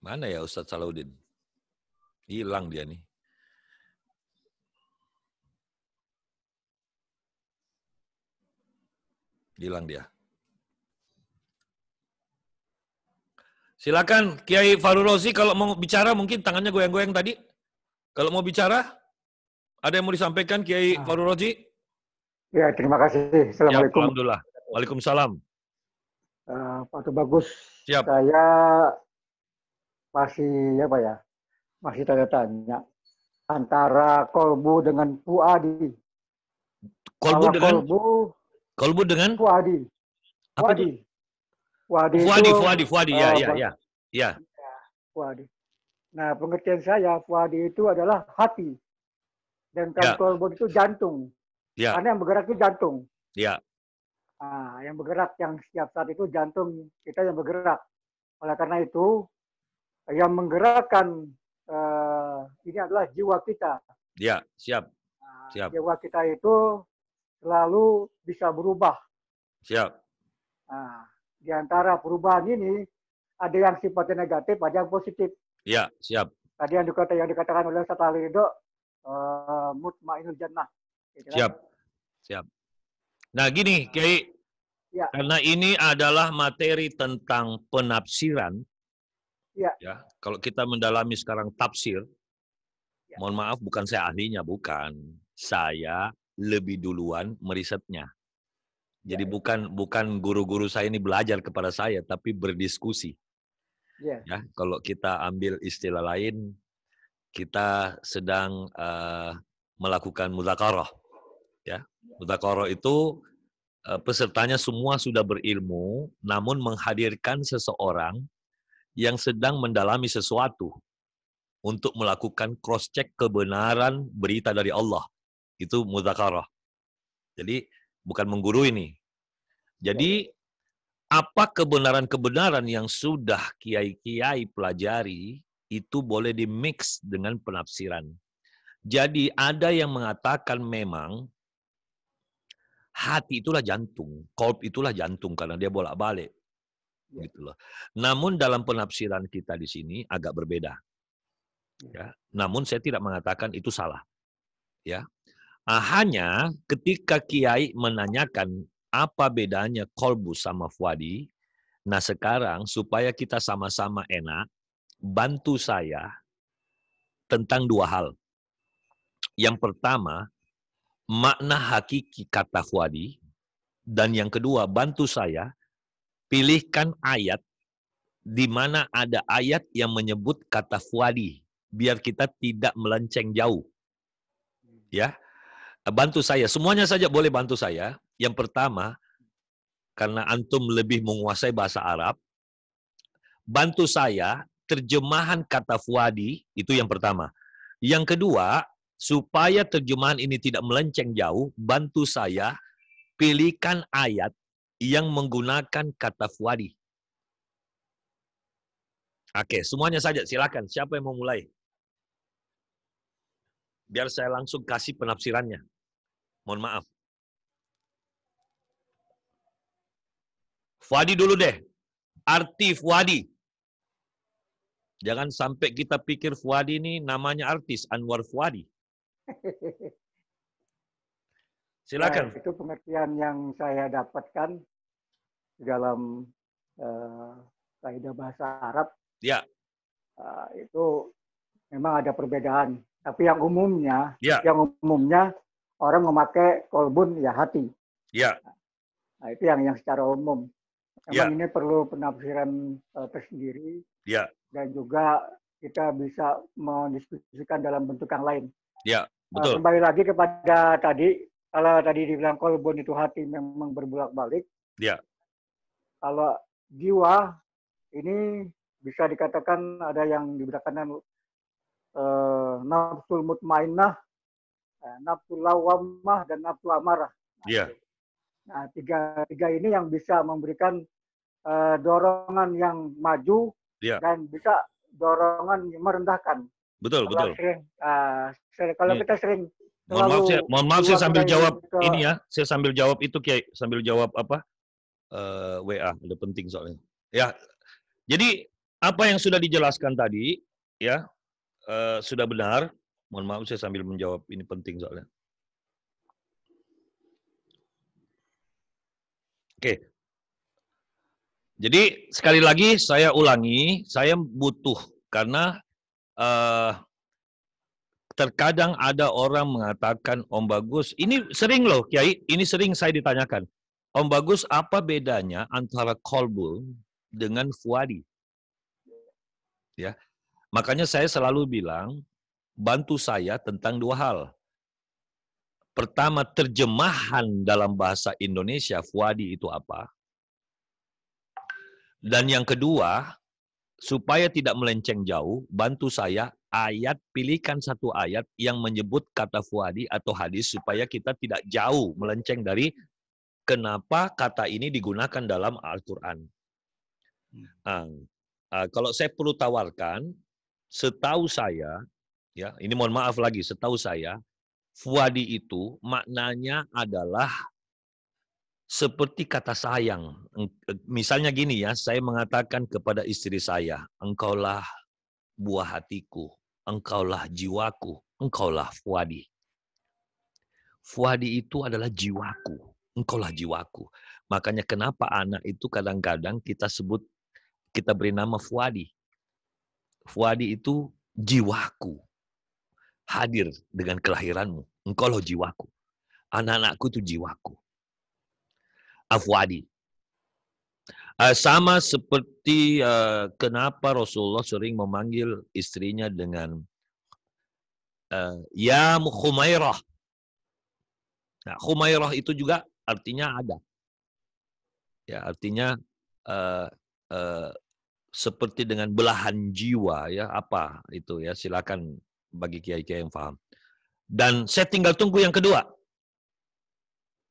Mana ya Ustadz Salahuddin? Hilang dia nih. Hilang dia. Silakan Kiai Farul Rozi kalau mau bicara mungkin tangannya goyang-goyang tadi. Kalau mau bicara, ada yang mau disampaikan Kiai Farul Rozi? Ya, terima kasih. Assalamualaikum. Ya, alhamdulillah. Waalaikumsalam. Pak Bagus, siap. Saya masih tanya antara kolbu dengan fuadi. Kolbu dengan fuadi. Apa itu? Fuadi. Ya. Fuadi. Nah, pengertian saya, fuadi itu adalah hati. Dan kolbu itu jantung. Ya. Karena yang bergerak itu jantung. Ya. Nah, yang bergerak, yang setiap saat itu jantung kita yang bergerak. Oleh karena itu, yang menggerakkan ini adalah jiwa kita. Ya, siap. Jiwa kita itu selalu bisa berubah. Siap. Nah, di antara perubahan ini, ada yang sifatnya negatif, ada yang positif. Ya, siap. Tadi yang dikatakan oleh Ustaz Ali Ridho, mutmainnul jannah. Gitu kan? Siap. Nah gini, Kiai, karena ini adalah materi tentang penafsiran. Ya, kalau kita mendalami sekarang tafsir, mohon maaf bukan saya ahlinya, bukan. Saya lebih duluan merisetnya. Jadi bukan guru-guru saya ini belajar kepada saya, tapi berdiskusi. Ya, kalau kita ambil istilah lain, kita sedang melakukan mudzakarah. Ya, mudzakarah itu pesertanya semua sudah berilmu, namun menghadirkan seseorang yang sedang mendalami sesuatu untuk melakukan cross-check kebenaran berita dari Allah. Itu mudzakarah. Jadi, bukan menggurui ini. Jadi, apa kebenaran-kebenaran yang sudah kiai-kiai pelajari, itu boleh di-mix dengan penafsiran. Jadi, ada yang mengatakan memang hati itulah jantung, qalb itulah jantung karena dia bolak-balik. Gitu loh. Namun dalam penafsiran kita di sini agak berbeda. Ya. Namun saya tidak mengatakan itu salah. Ya. Hanya ketika kiai menanyakan apa bedanya qalbu sama fuadi, nah sekarang supaya kita sama-sama enak, bantu saya tentang dua hal. Yang pertama, makna hakiki kata fuadi, dan yang kedua, bantu saya pilihkan ayat di mana ada ayat yang menyebut kata fuadi, biar kita tidak melenceng jauh. Ya, bantu saya, semuanya saja boleh bantu saya. Yang pertama, karena antum lebih menguasai bahasa Arab, bantu saya terjemahan kata fuadi, itu yang pertama. Yang kedua, supaya terjemahan ini tidak melenceng jauh, bantu saya pilihkan ayat yang menggunakan kata fuadi. Oke, semuanya saja, silakan. Siapa yang mau mulai? Biar saya langsung kasih penafsirannya. Mohon maaf. Fuadi dulu deh. Arti fuadi. Jangan sampai kita pikir Fuadi ini namanya artis, Anwar Fuadi. Silakan. Ya, itu pengertian yang saya dapatkan dalam kaidah bahasa Arab. Ya. Itu memang ada perbedaan. Tapi yang umumnya, ya. Orang memakai kolbun ya hati. Ya. Nah, itu yang secara umum. Memang ya. Ini perlu penafsiran tersendiri. Ya. Dan juga kita bisa mendiskusikan dalam bentuk yang lain. Ya, betul. Kembali lagi kepada tadi, kalau tadi dibilang kolbun itu hati memang berbolak-balik. Ya. Kalau jiwa ini bisa dikatakan ada yang diberikan nafsul mutmainnah, nafsul lawamah, dan nafsul amarah. Iya. Nah, tiga ini yang bisa memberikan dorongan yang maju dan bisa dorongan yang merendahkan. Betul, betul. Kalau kita sering mohon maaf saya sambil jawab ini ya. Saya sambil jawab itu Kiai, sambil jawab apa? WA, ada penting soalnya. Ya. Jadi apa yang sudah dijelaskan tadi ya sudah benar. Mohon maaf saya sambil menjawab, ini penting soalnya. Oke. Jadi sekali lagi saya ulangi, saya butuh karena terkadang ada orang mengatakan, Om Bagus, ini sering loh Kiai, ini sering saya ditanyakan, Om Bagus apa bedanya antara kolbu dengan fuadi? Ya, makanya saya selalu bilang, bantu saya tentang dua hal. Pertama, terjemahan dalam bahasa Indonesia, fuadi itu apa? Dan yang kedua, supaya tidak melenceng jauh, bantu saya pilihkan satu ayat yang menyebut kata fuadi atau hadis, supaya kita tidak jauh melenceng dari kenapa kata ini digunakan dalam Al-Quran. Kalau saya perlu tawarkan, setahu saya, ya ini mohon maaf lagi, setahu saya, fuadi itu maknanya adalah seperti kata sayang. Misalnya gini ya, saya mengatakan kepada istri saya, engkaulah buah hatiku, engkaulah jiwaku, engkaulah fuadi. Fuadi itu adalah jiwaku, engkaulah jiwaku. Makanya kenapa anak itu kadang-kadang kita beri nama fuadi. Fuadi itu jiwaku. Hadir dengan kelahiranmu. Engkaulah jiwaku. Anak-anakku itu jiwaku. Fuadi. Sama seperti kenapa Rasulullah sering memanggil istrinya dengan ya Khumairah. Nah, Khumairah itu juga artinya ada. Ya, artinya seperti dengan belahan jiwa, ya, apa itu ya, silakan bagi kiai-kiai yang paham. Dan saya tinggal tunggu yang kedua.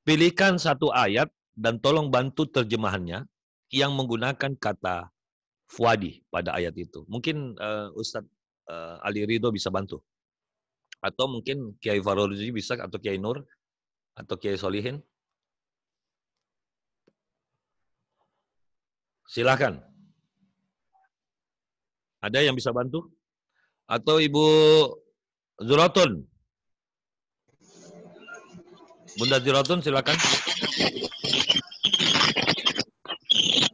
Pilihkan satu ayat dan tolong bantu terjemahannya yang menggunakan kata fuadi pada ayat itu. Mungkin Ustadz Ali Ridho bisa bantu. Atau mungkin Kiai Farorzi bisa, atau Kiai Nur, atau Kiai Solihin. Silakan. Ada yang bisa bantu? Atau Ibu Zuratun? Bunda Zuratun, silakan.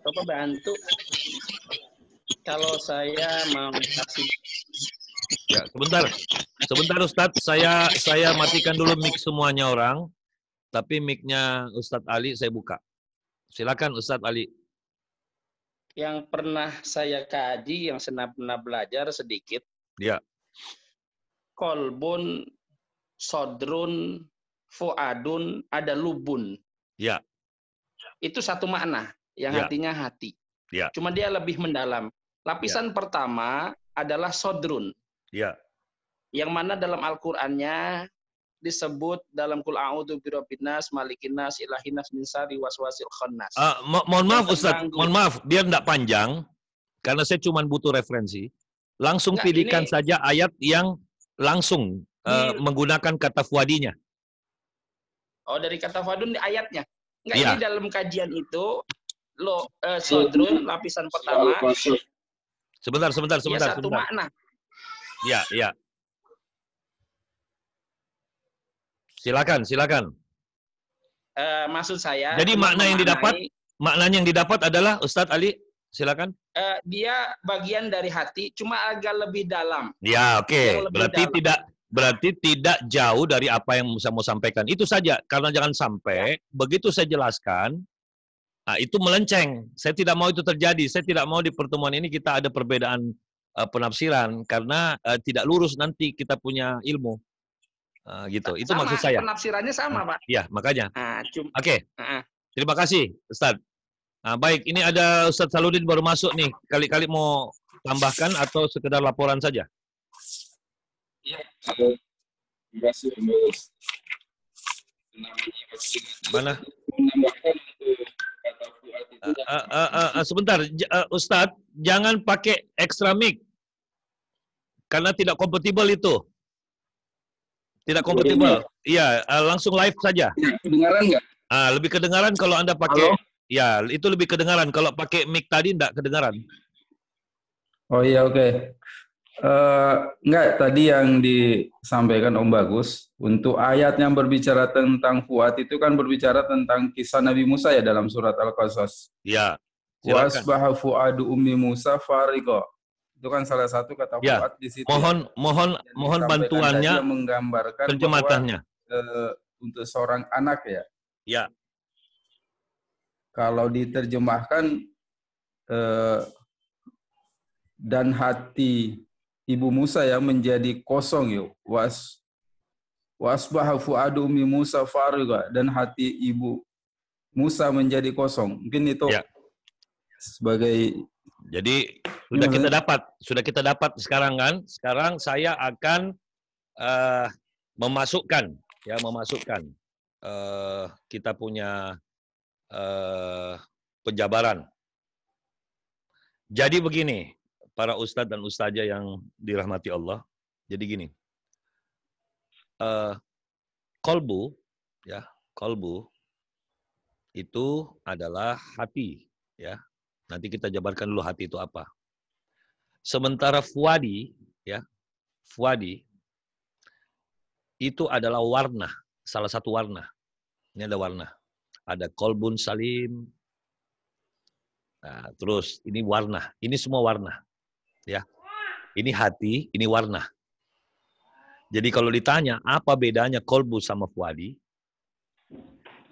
Coba bantu. Kalau saya mau kasih. Ya, sebentar Ustadz, saya matikan dulu mic semuanya orang, tapi mic-nya Ustadz Ali saya buka. Silakan Ustadz Ali. Yang pernah saya kaji, yang pernah belajar sedikit. Ya. Kolbun, sodrun, fuadun, ada lubun. Ya. Itu satu makna, yang Ya. artinya hati. Ya. Cuma dia lebih mendalam. Lapisan pertama adalah sodrun. Ya. Yang mana dalam Al-Qur'annya disebut dalam Qul a'udzu birabbin nas, malikin nas, ilahin nas, min syarri waswasil khannas. Mohon maaf Ustadz, mohon maaf, biar enggak panjang, karena saya cuma butuh referensi. Langsung pilihkan saja ayat yang langsung menggunakan kata fuadinya. Oh, dari kata fuadun di ayatnya. Enggak, Ya. ini dalam kajian itu sodrun lapisan pertama. Sebentar. Ya, satu makna. Ya. Silakan. Maksud saya. Jadi maknanya yang didapat adalah Ustadz Ali, silakan. Dia bagian dari hati, cuma agak lebih dalam. Ya, oke. Dalam. Berarti tidak jauh dari apa yang saya mau sampaikan. Itu saja. Karena jangan sampai begitu saya jelaskan, itu melenceng. Saya tidak mau itu terjadi. Saya tidak mau di pertemuan ini kita ada perbedaan penafsiran karena tidak lurus nanti kita punya ilmu. Gitu. Itu sama, maksud saya. Penafsirannya sama, Pak. Iya, makanya. Oke. Nah. Terima kasih, Ustadz. Baik, ini ada Ustadz Saludin baru masuk nih. Kali-kali mau tambahkan atau sekedar laporan saja? Iya, terima kasih, Mas. Mana? Menambahkan untuk kata fuad itu. Sebentar, Ustadz, jangan pakai extra mic. Karena tidak kompatibel itu. Tidak kompatibel. Iya, langsung live saja. Ya, kedengaran nggak? Lebih kedengaran kalau Anda pakai. Halo? Ya, itu lebih kedengaran. Kalau pakai mic tadi enggak kedengaran. Oh iya, oke. Enggak, tadi yang disampaikan Om Bagus, untuk ayat yang berbicara tentang fuad itu kan berbicara tentang kisah Nabi Musa ya dalam surat Al-Qasas. Ya, silakan. Wasbaha fuadu ummi Musa farigo. Itu kan salah satu kata fuad di situ. Mohon bantuannya, menggambarkan terjemahannya. Untuk seorang anak ya. Ya. Kalau diterjemahkan dan hati ibu Musa ya menjadi kosong yuk. Wasbaha fuadu ummi Musa fariga, dan hati ibu Musa menjadi kosong. Mungkin itu sebagai. Jadi sudah kita dapat sekarang kan. Sekarang saya akan memasukkan kita punya penjabaran. Jadi begini, para ustadz dan ustazah yang dirahmati Allah. Jadi gini, kolbu itu adalah hati, ya. Nanti kita jabarkan dulu hati itu apa. Sementara fuadi itu adalah warna, salah satu warna. Ini ada warna. Ada kolbun salim. Nah, terus ini warna. Ini semua warna. Ya. Ini hati, ini warna. Jadi kalau ditanya apa bedanya kolbu sama fuadi,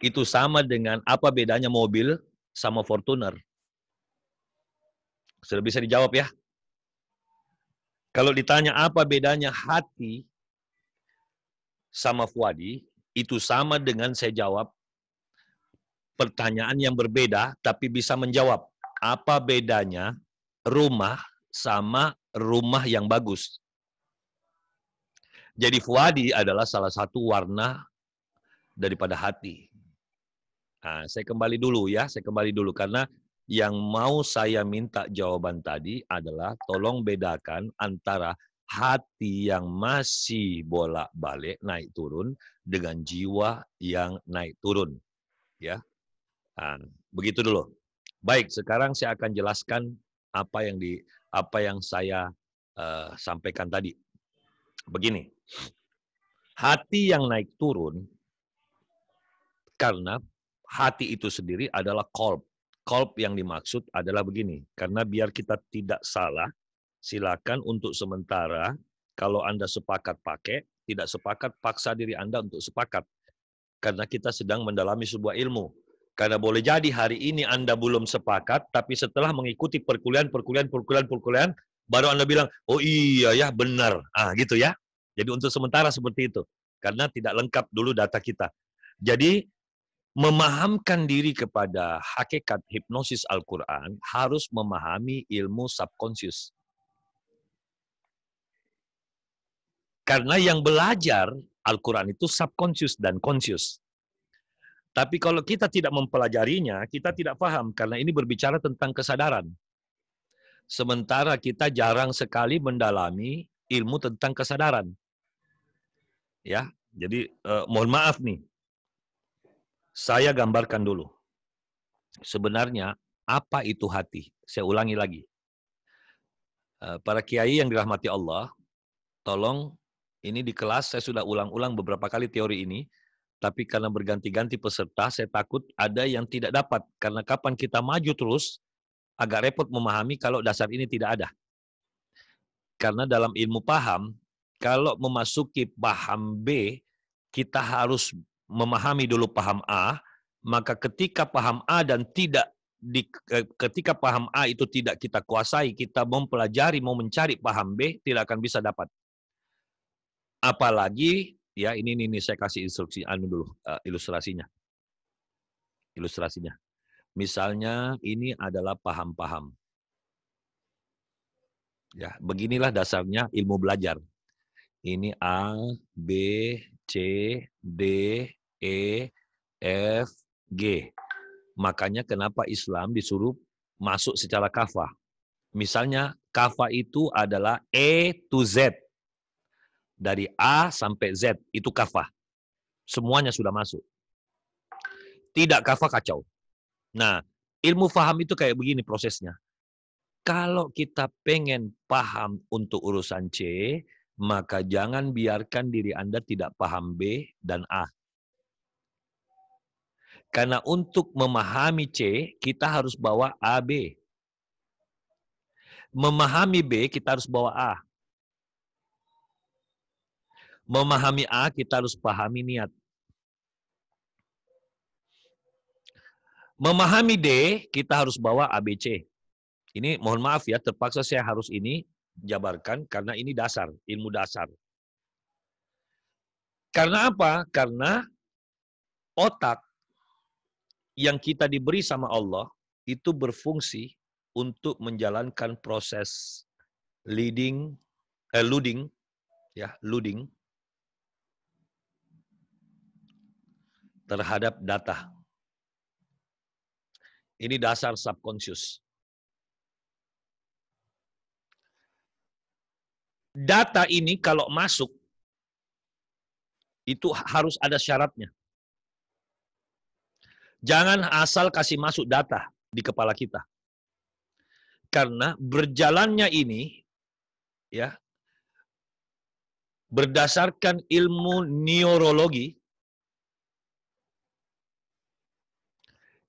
itu sama dengan apa bedanya mobil sama Fortuner. Sudah bisa dijawab ya? Kalau ditanya apa bedanya hati sama fuadi, itu sama dengan saya jawab pertanyaan yang berbeda tapi bisa menjawab. Apa bedanya rumah sama rumah yang bagus? Jadi fuadi adalah salah satu warna daripada hati. Nah, saya kembali dulu karena yang mau saya minta jawaban tadi adalah tolong bedakan antara hati yang masih bolak-balik naik turun dengan jiwa yang naik turun. Ya, nah, begitu dulu. Baik, sekarang saya akan jelaskan apa yang saya sampaikan tadi. Begini, hati yang naik turun karena hati itu sendiri adalah qalb. Qalb yang dimaksud adalah begini, karena biar kita tidak salah, silakan untuk sementara kalau Anda sepakat pakai, tidak sepakat paksa diri Anda untuk sepakat. Karena kita sedang mendalami sebuah ilmu. Karena boleh jadi hari ini Anda belum sepakat, tapi setelah mengikuti perkuliahan, baru Anda bilang, oh iya ya benar. Ah, gitu ya. Jadi untuk sementara seperti itu. Karena tidak lengkap dulu data kita. Jadi memahamkan diri kepada hakikat hipnosis Al-Quran harus memahami ilmu subconscious. Karena yang belajar Al-Quran itu subconscious dan conscious. Tapi kalau kita tidak mempelajarinya, kita tidak paham. Karena ini berbicara tentang kesadaran. Sementara kita jarang sekali mendalami ilmu tentang kesadaran. Ya, jadi mohon maaf nih. Saya gambarkan dulu. Sebenarnya apa itu hati? Saya ulangi lagi. Para kiai yang dirahmati Allah, tolong ini di kelas saya sudah ulang-ulang beberapa kali teori ini, tapi karena berganti-ganti peserta, saya takut ada yang tidak dapat. Karena kapan kita maju terus, agak repot memahami kalau dasar ini tidak ada. Karena dalam ilmu paham, kalau memasuki paham B, kita harus memahami dulu paham A, maka ketika paham A dan ketika paham A itu tidak kita kuasai, kita mempelajari, mau mencari paham B, tidak akan bisa dapat. Apalagi, ya ini saya kasih instruksi ilustrasinya. Misalnya ini adalah paham-paham. Ya, beginilah dasarnya ilmu belajar. Ini A, B, C, D, E, F, G. Makanya kenapa Islam disuruh masuk secara kafah. Misalnya kafah itu adalah E to Z. Dari A sampai Z itu kafah. Semuanya sudah masuk. Tidak kafah kacau. Nah, ilmu faham itu kayak begini prosesnya. Kalau kita pengen paham untuk urusan C, maka jangan biarkan diri Anda tidak paham B dan A. Karena untuk memahami C, kita harus bawa A, B. Memahami B, kita harus bawa A. Memahami A, kita harus pahami niat. Memahami D, kita harus bawa ABC. Ini mohon maaf ya, terpaksa saya harus ini jabarkan karena ini dasar, ilmu dasar. Karena apa? Karena otak yang kita diberi sama Allah itu berfungsi untuk menjalankan proses loading terhadap data. Ini dasar subconscious. Data ini kalau masuk, itu harus ada syaratnya. Jangan asal kasih masuk data di kepala kita. Karena berjalannya ini, ya, berdasarkan ilmu neurologi,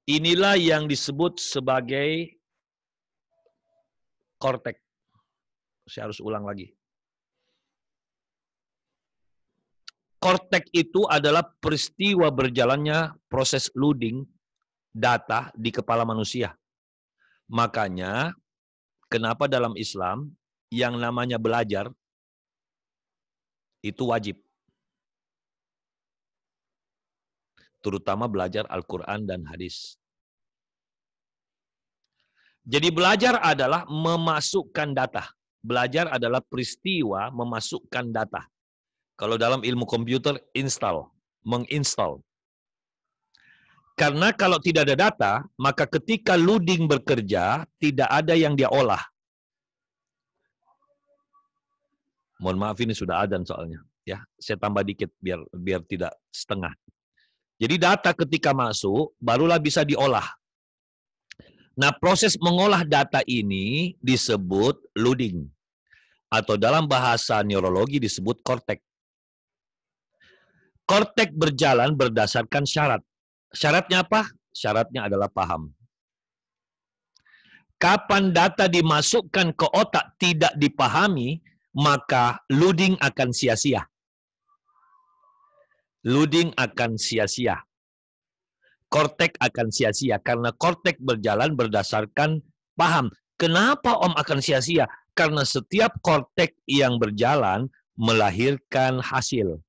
inilah yang disebut sebagai korteks. Saya harus ulang lagi. Korteks itu adalah peristiwa berjalannya proses loading data di kepala manusia. Makanya, kenapa dalam Islam yang namanya belajar itu wajib. terutama belajar Al-Quran dan hadis. Jadi belajar adalah memasukkan data. Belajar adalah peristiwa memasukkan data. Kalau dalam ilmu komputer, menginstal. Karena kalau tidak ada data, maka ketika loading bekerja, tidak ada yang dia olah. Mohon maaf, ini sudah adzan soalnya. Ya, saya tambah dikit biar tidak setengah. Jadi data ketika masuk, barulah bisa diolah. Nah, proses mengolah data ini disebut loading. Atau dalam bahasa neurologi disebut kortek. Kortek berjalan berdasarkan syarat. Syaratnya apa? Syaratnya adalah paham. Kapan data dimasukkan ke otak tidak dipahami, maka loading akan sia-sia. Loading akan sia-sia. Kortek akan sia-sia karena kortek berjalan berdasarkan paham. Kenapa Om akan sia-sia? Karena setiap kortek yang berjalan melahirkan hasil.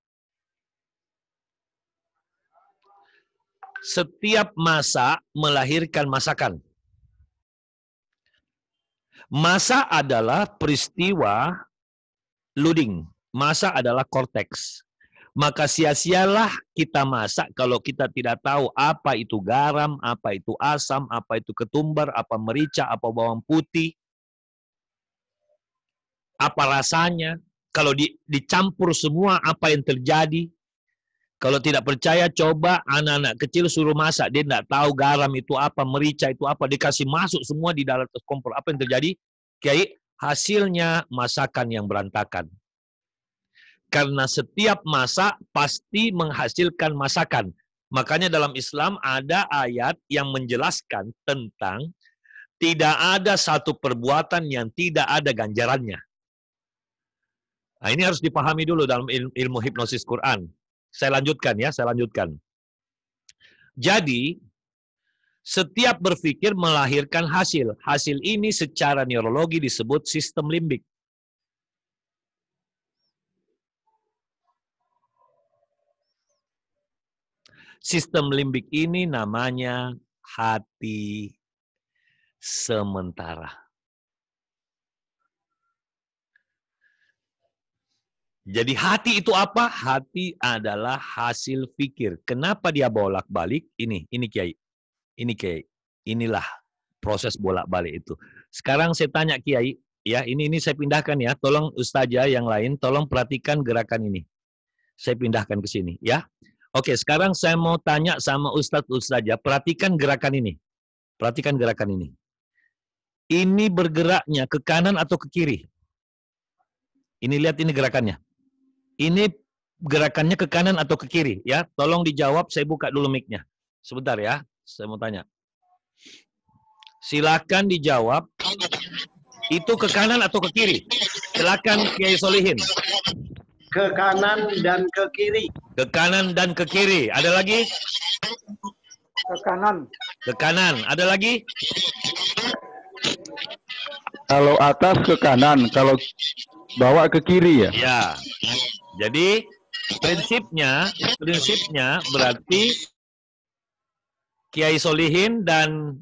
Setiap masak melahirkan masakan. Masa adalah peristiwa loading. Masa adalah korteks. Maka sia-sialah kita masak kalau kita tidak tahu apa itu garam, apa itu asam, apa itu ketumbar, apa merica, apa bawang putih. Apa rasanya. Kalau dicampur semua apa yang terjadi. Kalau tidak percaya, coba anak-anak kecil suruh masak. Dia tidak tahu garam itu apa, merica itu apa. Dikasih masuk semua di dalam kompor. Apa yang terjadi? Kiai, hasilnya masakan yang berantakan. Karena setiap masak pasti menghasilkan masakan. Makanya dalam Islam ada ayat yang menjelaskan tentang tidak ada satu perbuatan yang tidak ada ganjarannya. Nah, ini harus dipahami dulu dalam ilmu hipnosis Quran. Saya lanjutkan ya, saya lanjutkan. Jadi, setiap berpikir melahirkan hasil. Hasil ini secara neurologi disebut sistem limbik. Sistem limbik ini namanya hati sementara. Jadi hati itu apa? Hati adalah hasil fikir. Kenapa dia bolak-balik? Ini Kiai. Ini Kiai. Inilah proses bolak-balik itu. Sekarang saya tanya Kiai, ya, ini saya pindahkan ya. Tolong Ustazah yang lain, tolong perhatikan gerakan ini. Saya pindahkan ke sini, ya. Oke, sekarang saya mau tanya sama Ustazah, perhatikan gerakan ini. Perhatikan gerakan ini. Ini bergeraknya ke kanan atau ke kiri? Ini lihat ini gerakannya. Ini gerakannya ke kanan atau ke kiri, ya? Tolong dijawab, saya buka dulu mic-nya. Sebentar ya, saya mau tanya. Silakan dijawab. Itu ke kanan atau ke kiri? Silakan Kiai Solihin. Ke kanan dan ke kiri. Ke kanan dan ke kiri. Ada lagi? Ke kanan. Ke kanan. Ada lagi? Kalau atas ke kanan, kalau bawah ke kiri ya? Ya. Jadi prinsipnya berarti Kiai Solihin dan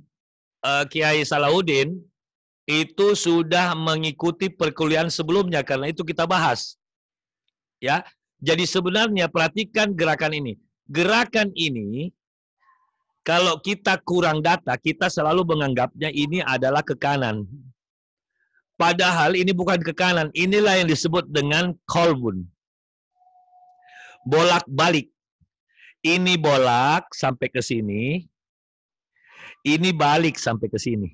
Kiai Salahuddin itu sudah mengikuti perkuliahan sebelumnya karena itu kita bahas. Ya. Jadi sebenarnya perhatikan gerakan ini. Gerakan ini kalau kita kurang data, kita selalu menganggapnya ini adalah ke kanan. Padahal ini bukan ke kanan. Inilah yang disebut dengan kolbun. Bolak-balik. Ini bolak sampai ke sini. Ini balik sampai ke sini.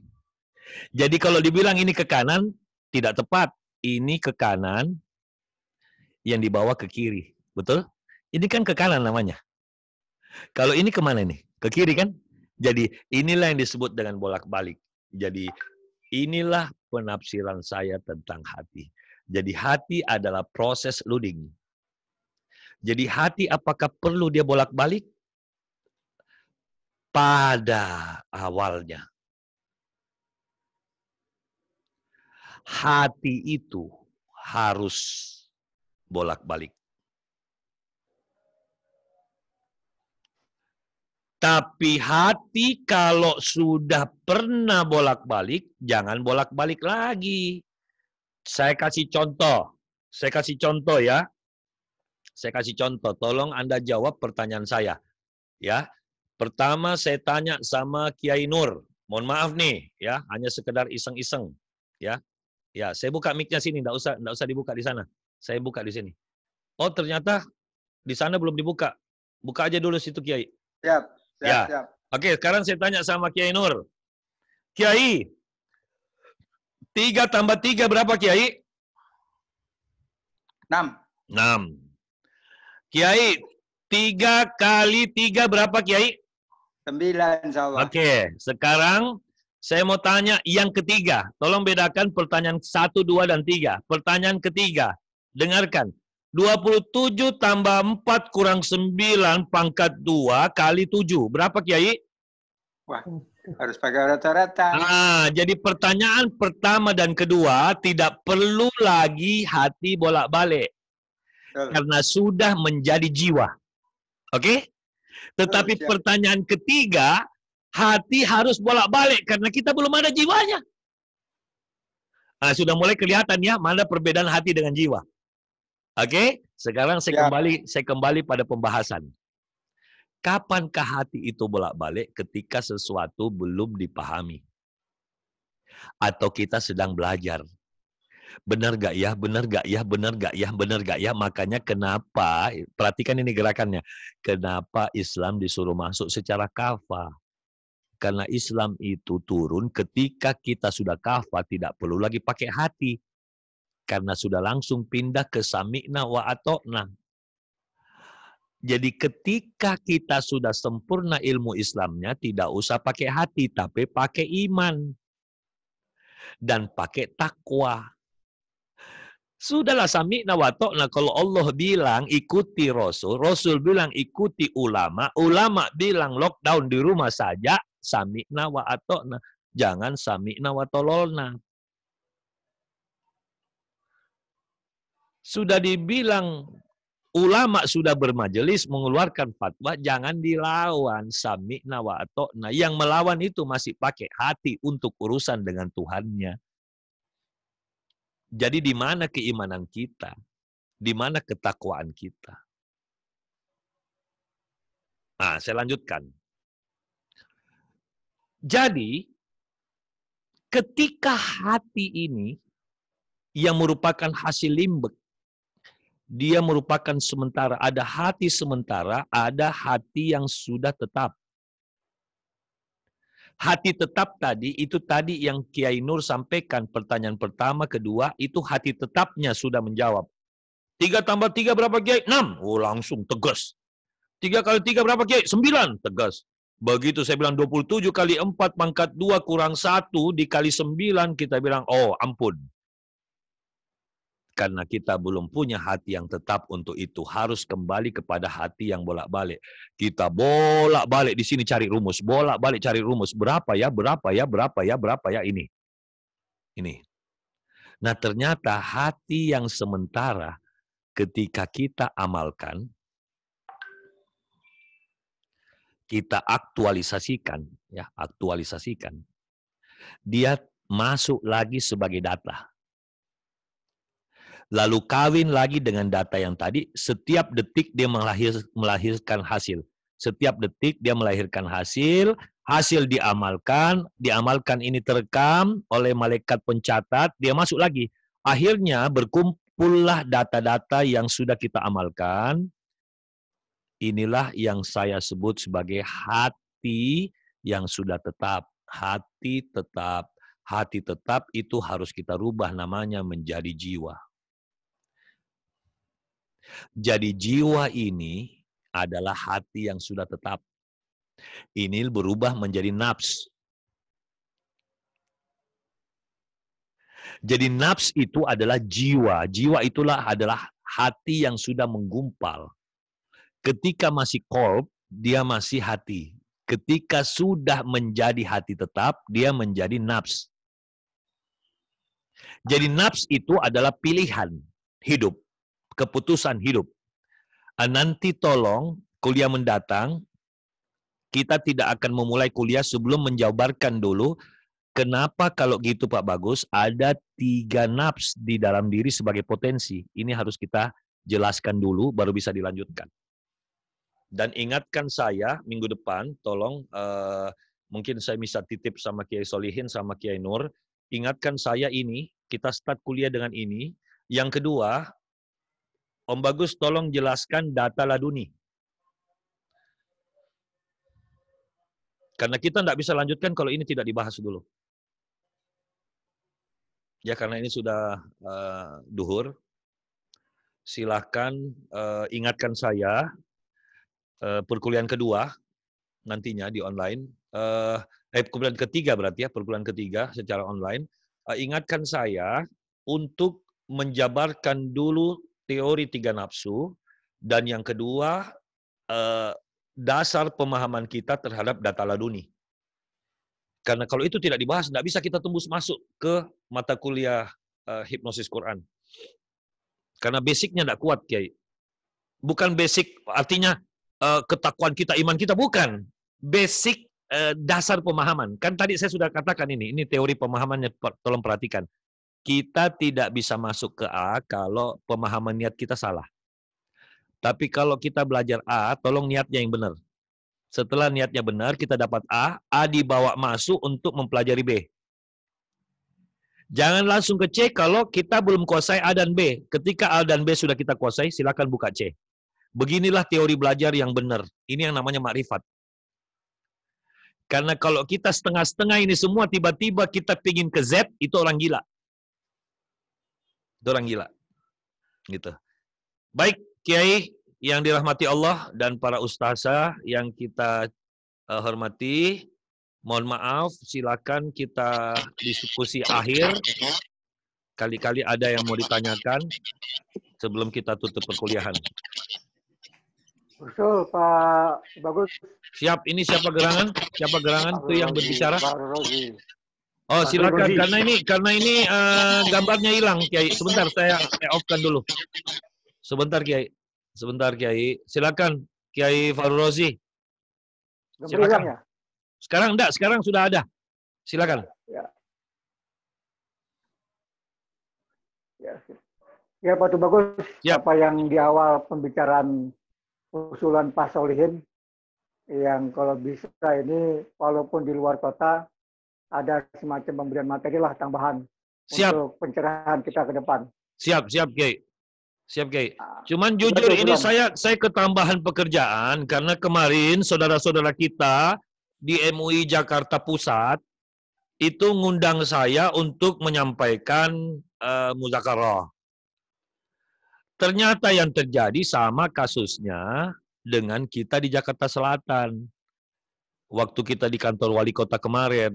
Jadi kalau dibilang ini ke kanan, tidak tepat. Ini ke kanan, yang dibawa ke kiri. Betul? Ini kan ke kanan namanya. Kalau ini kemana nih? Ke kiri kan? Jadi inilah yang disebut dengan bolak-balik. Jadi inilah penafsiran saya tentang hati. Jadi hati adalah proses loading. Jadi hati apakah perlu dia bolak-balik? Pada awalnya. Hati itu harus bolak-balik. Tapi hati kalau sudah pernah bolak-balik, jangan bolak-balik lagi. Saya kasih contoh. Saya kasih contoh ya. Saya kasih contoh. Tolong Anda jawab pertanyaan saya. Ya. Pertama saya tanya sama Kiai Nur. Mohon maaf nih, ya, hanya sekedar iseng-iseng. Ya. Ya, saya buka mic-nya sini, enggak usah dibuka di sana. Saya buka di sini. Oh, ternyata di sana belum dibuka. Buka aja dulu situ, Kiai. Siap. Ya. Siap. Oke, sekarang saya tanya sama Kiai Nur. Kiai, 3 tambah 3 berapa, Kiai? 6. 6. Kiai, 3 kali 3 berapa, Kiai? 9, insyaallah. Oke, sekarang saya mau tanya yang ketiga. Tolong bedakan pertanyaan 1, 2, dan 3. Pertanyaan ketiga, dengarkan. 27 tambah 4 kurang 9 pangkat 2 kali 7. Berapa, Kiai? Wah, harus pakai rata-rata. Jadi pertanyaan pertama dan kedua tidak perlu lagi hati bolak-balik. Karena sudah menjadi jiwa. Oke? Tetapi pertanyaan ketiga, hati harus bolak-balik karena kita belum ada jiwanya. Sudah mulai kelihatan ya mana perbedaan hati dengan jiwa. Oke, sekarang saya kembali pada pembahasan. Kapankah hati itu bolak-balik ketika sesuatu belum dipahami? Atau kita sedang belajar. Benar gak ya, benar gak ya, benar gak ya, benar gak ya. Makanya kenapa, perhatikan ini gerakannya. Kenapa Islam disuruh masuk secara kafah? Karena Islam itu turun ketika kita sudah kafah, tidak perlu lagi pakai hati. Karena sudah langsung pindah ke sami'na wa atokna. Jadi ketika kita sudah sempurna ilmu Islamnya, tidak usah pakai hati, tapi pakai iman. Dan pakai takwa. Sudahlah sami'na wa atokna. Kalau Allah bilang ikuti Rasul, Rasul bilang ikuti ulama, ulama bilang lockdown di rumah saja, sami'na wa atokna. Jangan sami'na wa tololna. Sudah dibilang ulama sudah bermajelis mengeluarkan fatwa, jangan dilawan. Sami'na wa atokna. Yang melawan itu masih pakai hati untuk urusan dengan Tuhannya. Jadi di mana keimanan kita? Di mana ketakwaan kita? Saya lanjutkan. Jadi, ketika hati ini yang merupakan hasil limbek, dia merupakan sementara. Ada hati sementara, ada hati yang sudah tetap. Hati tetap tadi, itu tadi yang Kiai Nur sampaikan. Pertanyaan pertama, kedua, itu hati tetapnya sudah menjawab. 3 tambah 3 berapa, Kiai? 6. Oh, langsung tegas. 3 kali 3 berapa, Kiai? 9. Tegas. Begitu saya bilang 27 kali 4 pangkat 2 kurang 1 dikali 9, kita bilang, oh ampun. Karena kita belum punya hati yang tetap untuk itu. Harus kembali kepada hati yang bolak-balik. Kita bolak-balik di sini cari rumus. Bolak-balik cari rumus. Berapa ya, berapa ya, berapa ya, berapa ya, ini. Ini. Nah ternyata hati yang sementara ketika kita amalkan, kita aktualisasikan, ya, aktualisasikan. Dia masuk lagi sebagai data. Lalu kawin lagi dengan data yang tadi, setiap detik dia melahirkan hasil. Setiap detik dia melahirkan hasil, hasil diamalkan ini terekam oleh malaikat pencatat, dia masuk lagi. Akhirnya berkumpullah data-data yang sudah kita amalkan. Inilah yang saya sebut sebagai hati yang sudah tetap. Hati tetap. Hati tetap itu harus kita rubah namanya menjadi jiwa. Jadi jiwa ini adalah hati yang sudah tetap. Ini berubah menjadi nafs. Jadi nafs itu adalah jiwa. Jiwa itulah adalah hati yang sudah menggumpal. Ketika masih qalb, dia masih hati. Ketika sudah menjadi hati tetap, dia menjadi nafs. Jadi nafs itu adalah pilihan hidup. Keputusan hidup. Nanti tolong kuliah mendatang kita tidak akan memulai kuliah sebelum menjabarkan dulu kenapa kalau gitu Pak Bagus ada 3 nafs di dalam diri sebagai potensi. Ini harus kita jelaskan dulu baru bisa dilanjutkan. Dan ingatkan saya minggu depan, tolong mungkin saya bisa titip sama Kiai Solihin sama Kiai Nur, ingatkan saya ini, kita start kuliah dengan ini. Yang kedua, Om Bagus tolong jelaskan data laduni. Karena kita tidak bisa lanjutkan kalau ini tidak dibahas dulu. Ya karena ini sudah duhur, silahkan ingatkan saya perkuliahan kedua nantinya di online, perkuliahan ketiga berarti ya, perkuliahan ketiga secara online, ingatkan saya untuk menjabarkan dulu teori 3 nafsu, dan yang kedua dasar pemahaman kita terhadap data laduni. Karena kalau itu tidak dibahas, tidak bisa kita tembus masuk ke mata kuliah hipnosis Quran. Karena basicnya tidak kuat, Kiai. Bukan basic, artinya ketakwaan kita, iman kita, bukan. Basic dasar pemahaman. Kan tadi saya sudah katakan ini teori pemahamannya, tolong perhatikan. Kita tidak bisa masuk ke A kalau pemahaman niat kita salah. Tapi kalau kita belajar A, tolong niatnya yang benar. Setelah niatnya benar, kita dapat A dibawa masuk untuk mempelajari B. Jangan langsung ke C kalau kita belum kuasai A dan B. Ketika A dan B sudah kita kuasai, silakan buka C. Beginilah teori belajar yang benar. Ini yang namanya makrifat. Karena kalau kita setengah-setengah ini semua, tiba-tiba kita pingin ke Z, itu orang gila. Itu orang gila. Gitu. Baik, Kiai yang dirahmati Allah dan para ustazah yang kita hormati, mohon maaf, silakan kita diskusi akhir. Kali-kali ada yang mau ditanyakan sebelum kita tutup perkuliahan. Betul, Pak Bagus. Siap, ini siapa gerangan? Siapa gerangan itu yang berbicara? Oh, Pak silakan. Rozi. Karena ini gambarnya hilang, Kiai. Sebentar, saya off-kan dulu. Sebentar, Kiai. Sebentar, Kiai. Silakan, Kiai Farul Rozi. Silakan. Ya? Sekarang enggak, sekarang sudah ada. Silakan. Ya. Ya, Pak Bagus. Siap. Apa yang di awal pembicaraan usulan Pak Solihin, yang kalau bisa ini walaupun di luar kota ada semacam pemberian materi lah tambahan. Siap. Untuk pencerahan kita ke depan. Siap, Kiai. Siap, Kiai. Cuman jujur ini saya ketambahan pekerjaan karena kemarin saudara-saudara kita di MUI Jakarta Pusat itu ngundang saya untuk menyampaikan muzakarah. Ternyata yang terjadi sama kasusnya dengan kita di Jakarta Selatan. Waktu kita di kantor wali kota kemarin,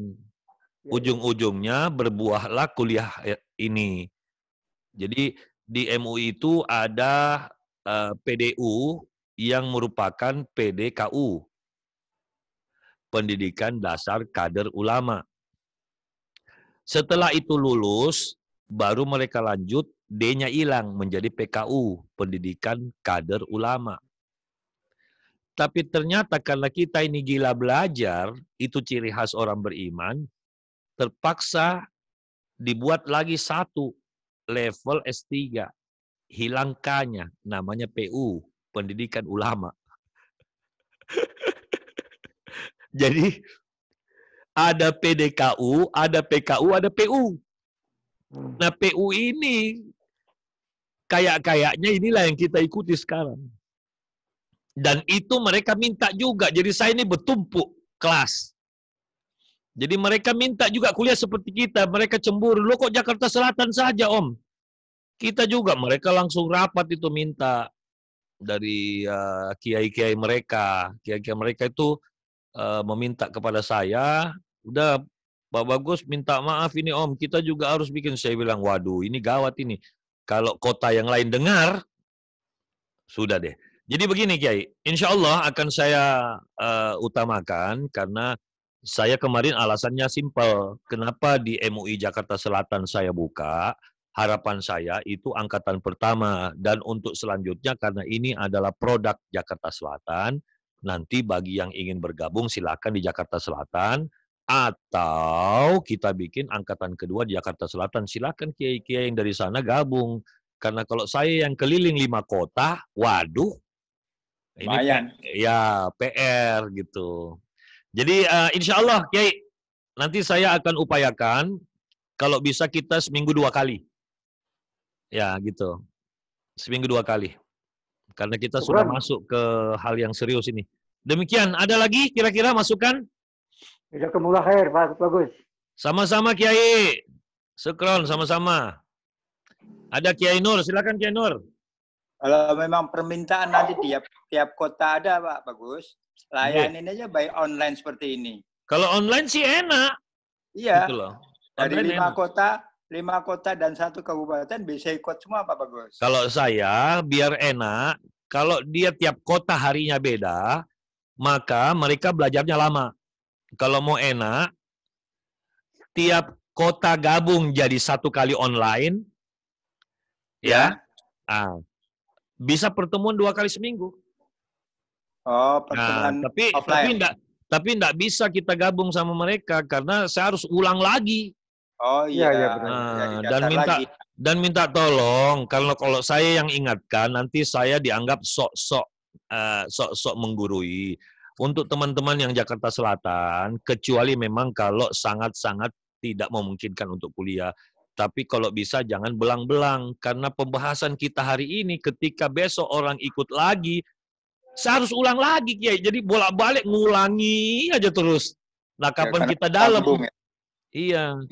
ujung-ujungnya berbuahlah kuliah ini. Jadi di MUI itu ada PDU yang merupakan PDKU, Pendidikan Dasar Kader Ulama. Setelah itu lulus, baru mereka lanjut, D-nya hilang menjadi PKU, Pendidikan Kader Ulama. Tapi ternyata karena kita ini gila belajar, itu ciri khas orang beriman, terpaksa dibuat lagi satu level S3. Hilang K-nya, namanya PU, Pendidikan Ulama. Jadi ada PDKU, ada PKU, ada PU. Nah PU ini kayak-kayaknya inilah yang kita ikuti sekarang. Dan itu mereka minta juga. Jadi saya ini bertumpuk kelas. Jadi mereka minta juga kuliah seperti kita. Mereka cemburu. Loh kok Jakarta Selatan saja, Om? Kita juga. Mereka langsung rapat itu minta dari kiai-kiai mereka. Kiai-kiai mereka itu meminta kepada saya, udah Pak Bagus minta maaf ini Om, kita juga harus bikin. Saya bilang, waduh ini gawat ini. Kalau kota yang lain dengar, sudah deh. Jadi begini Kiai, insya Allah akan saya utamakan karena saya kemarin alasannya simpel. Kenapa di MUI Jakarta Selatan saya buka? Harapan saya itu angkatan pertama. Dan untuk selanjutnya karena ini adalah produk Jakarta Selatan, Nanti bagi yang ingin bergabung silakan di Jakarta Selatan, atau kita bikin angkatan kedua di Jakarta Selatan. Silakan kiai-kiai yang dari sana gabung. Karena kalau saya yang keliling 5 kota, waduh, ini ya PR gitu. Jadi insya Allah Kiai, nanti saya akan upayakan kalau bisa kita seminggu 2 kali. Ya gitu, seminggu 2 kali. Karena kita sudah masuk ke hal yang serius ini. Demikian, ada lagi kira-kira masukan? Jazakumullah khair, Pak Bagus. Sama-sama Kiai. Syukron, sama-sama. Ada Kiai Nur, silakan Kiai Nur. Kalau memang permintaan nanti tiap kota ada Pak Bagus, layanin aja by online seperti ini. Kalau online sih enak. Iya. Gitu loh. Dari 5 kota dan 1 kabupaten bisa ikut semua Pak Bagus. Kalau saya biar enak, kalau dia tiap kota harinya beda, maka mereka belajarnya lama. Kalau mau enak, tiap kota gabung jadi 1 kali online, ya. Bisa pertemuan 2 kali seminggu. Oh, pertemuan tapi enggak bisa kita gabung sama mereka karena saya harus ulang lagi. Oh iya, dan minta tolong kalau saya yang ingatkan nanti saya dianggap sok-sok menggurui. Untuk teman-teman yang Jakarta Selatan, kecuali memang kalau sangat-sangat tidak memungkinkan untuk kuliah. Tapi kalau bisa jangan belang-belang karena pembahasan kita hari ini ketika besok orang ikut lagi, saya harus ulang lagi Kiai. Jadi bolak-balik ngulangi aja terus. Nah, kapan kita dalam? Iya.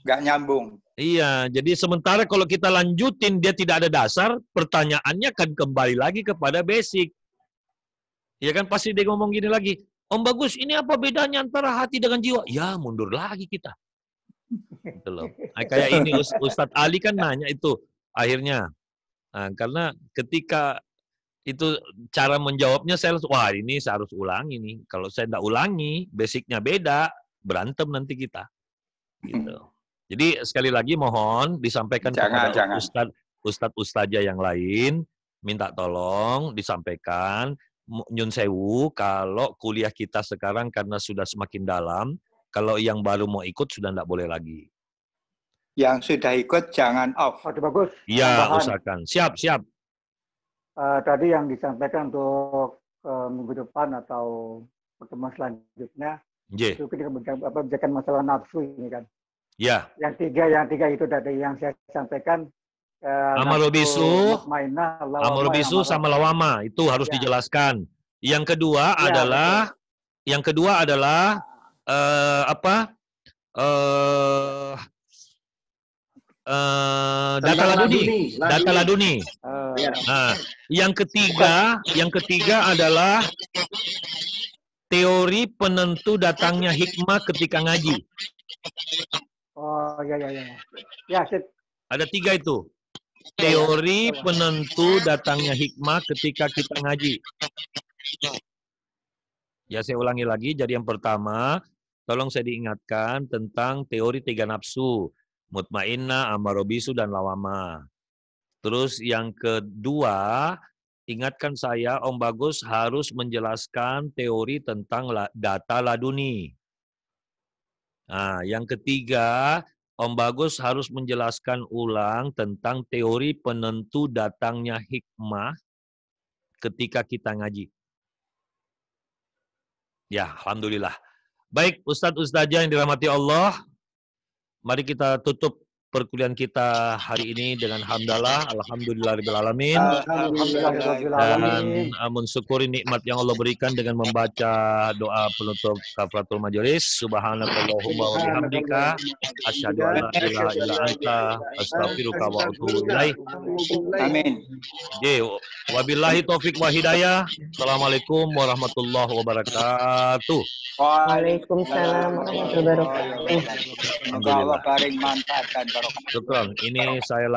Nggak nyambung. Iya, jadi sementara kalau kita lanjutin dia tidak ada dasar, pertanyaannya akan kembali lagi kepada basic. Ya kan pasti dia ngomong gini lagi, Om Bagus, ini apa bedanya antara hati dengan jiwa? Ya, mundur lagi kita. Gitu loh. Nah, kayak ini Ustadz Ali kan nanya itu akhirnya. Nah, karena ketika itu cara menjawabnya saya wah ini saya harus ulangi nih. Kalau saya tidak ulangi, basicnya beda, berantem nanti kita. Gitu. Jadi sekali lagi mohon disampaikan kepada ustadz-ustadzah yang lain, minta tolong disampaikan, nyun sewu, kalau kuliah kita sekarang karena sudah semakin dalam, kalau yang baru mau ikut sudah tidak boleh lagi. Yang sudah ikut jangan off. Bagus. Iya, usahakan. Siap. Tadi yang disampaikan untuk minggu depan atau pertemuan selanjutnya, itu kita bicarakan masalah nafsu ini kan. Ya. Yang tiga itu tadi yang saya sampaikan. Amaro bisu sama lawama itu harus dijelaskan. Yang kedua adalah data laduni. Nah, yang ketiga adalah teori penentu datangnya hikmah ketika ngaji. Oh ya. Ya, ada 3 itu. Teori penentu datangnya hikmah ketika kita ngaji. Ya, saya ulangi lagi. Jadi yang pertama, tolong saya diingatkan tentang teori 3 nafsu. Mutmainnah, amaro bisu, dan lawama. Terus yang kedua, ingatkan saya, Om Bagus harus menjelaskan teori tentang data laduni. Nah, yang ketiga, Om Bagus harus menjelaskan ulang tentang teori penentu datangnya hikmah ketika kita ngaji. Ya, alhamdulillah. Baik, Ustadz-Ustadzah yang dirahmati Allah, mari kita tutup perkuliahan kita hari ini dengan hamdalah, alhamdulillahirabbil alamin. Dan mensyukuri nikmat yang Allah berikan dengan membaca doa penutup kafaratul majelis. Subhanakallahumma wa bihamdika asyhadu an la ilaha illa anta astaghfiruka wa atubu ilaik. Amin. Wabillahi taufik wa hidayah. Assalamualaikum warahmatullahi wabarakatuh. Waalaikumsalam warahmatullahi wabarakatuh. Semoga Allah paling mantap dan barokah. Syukran. Ini saya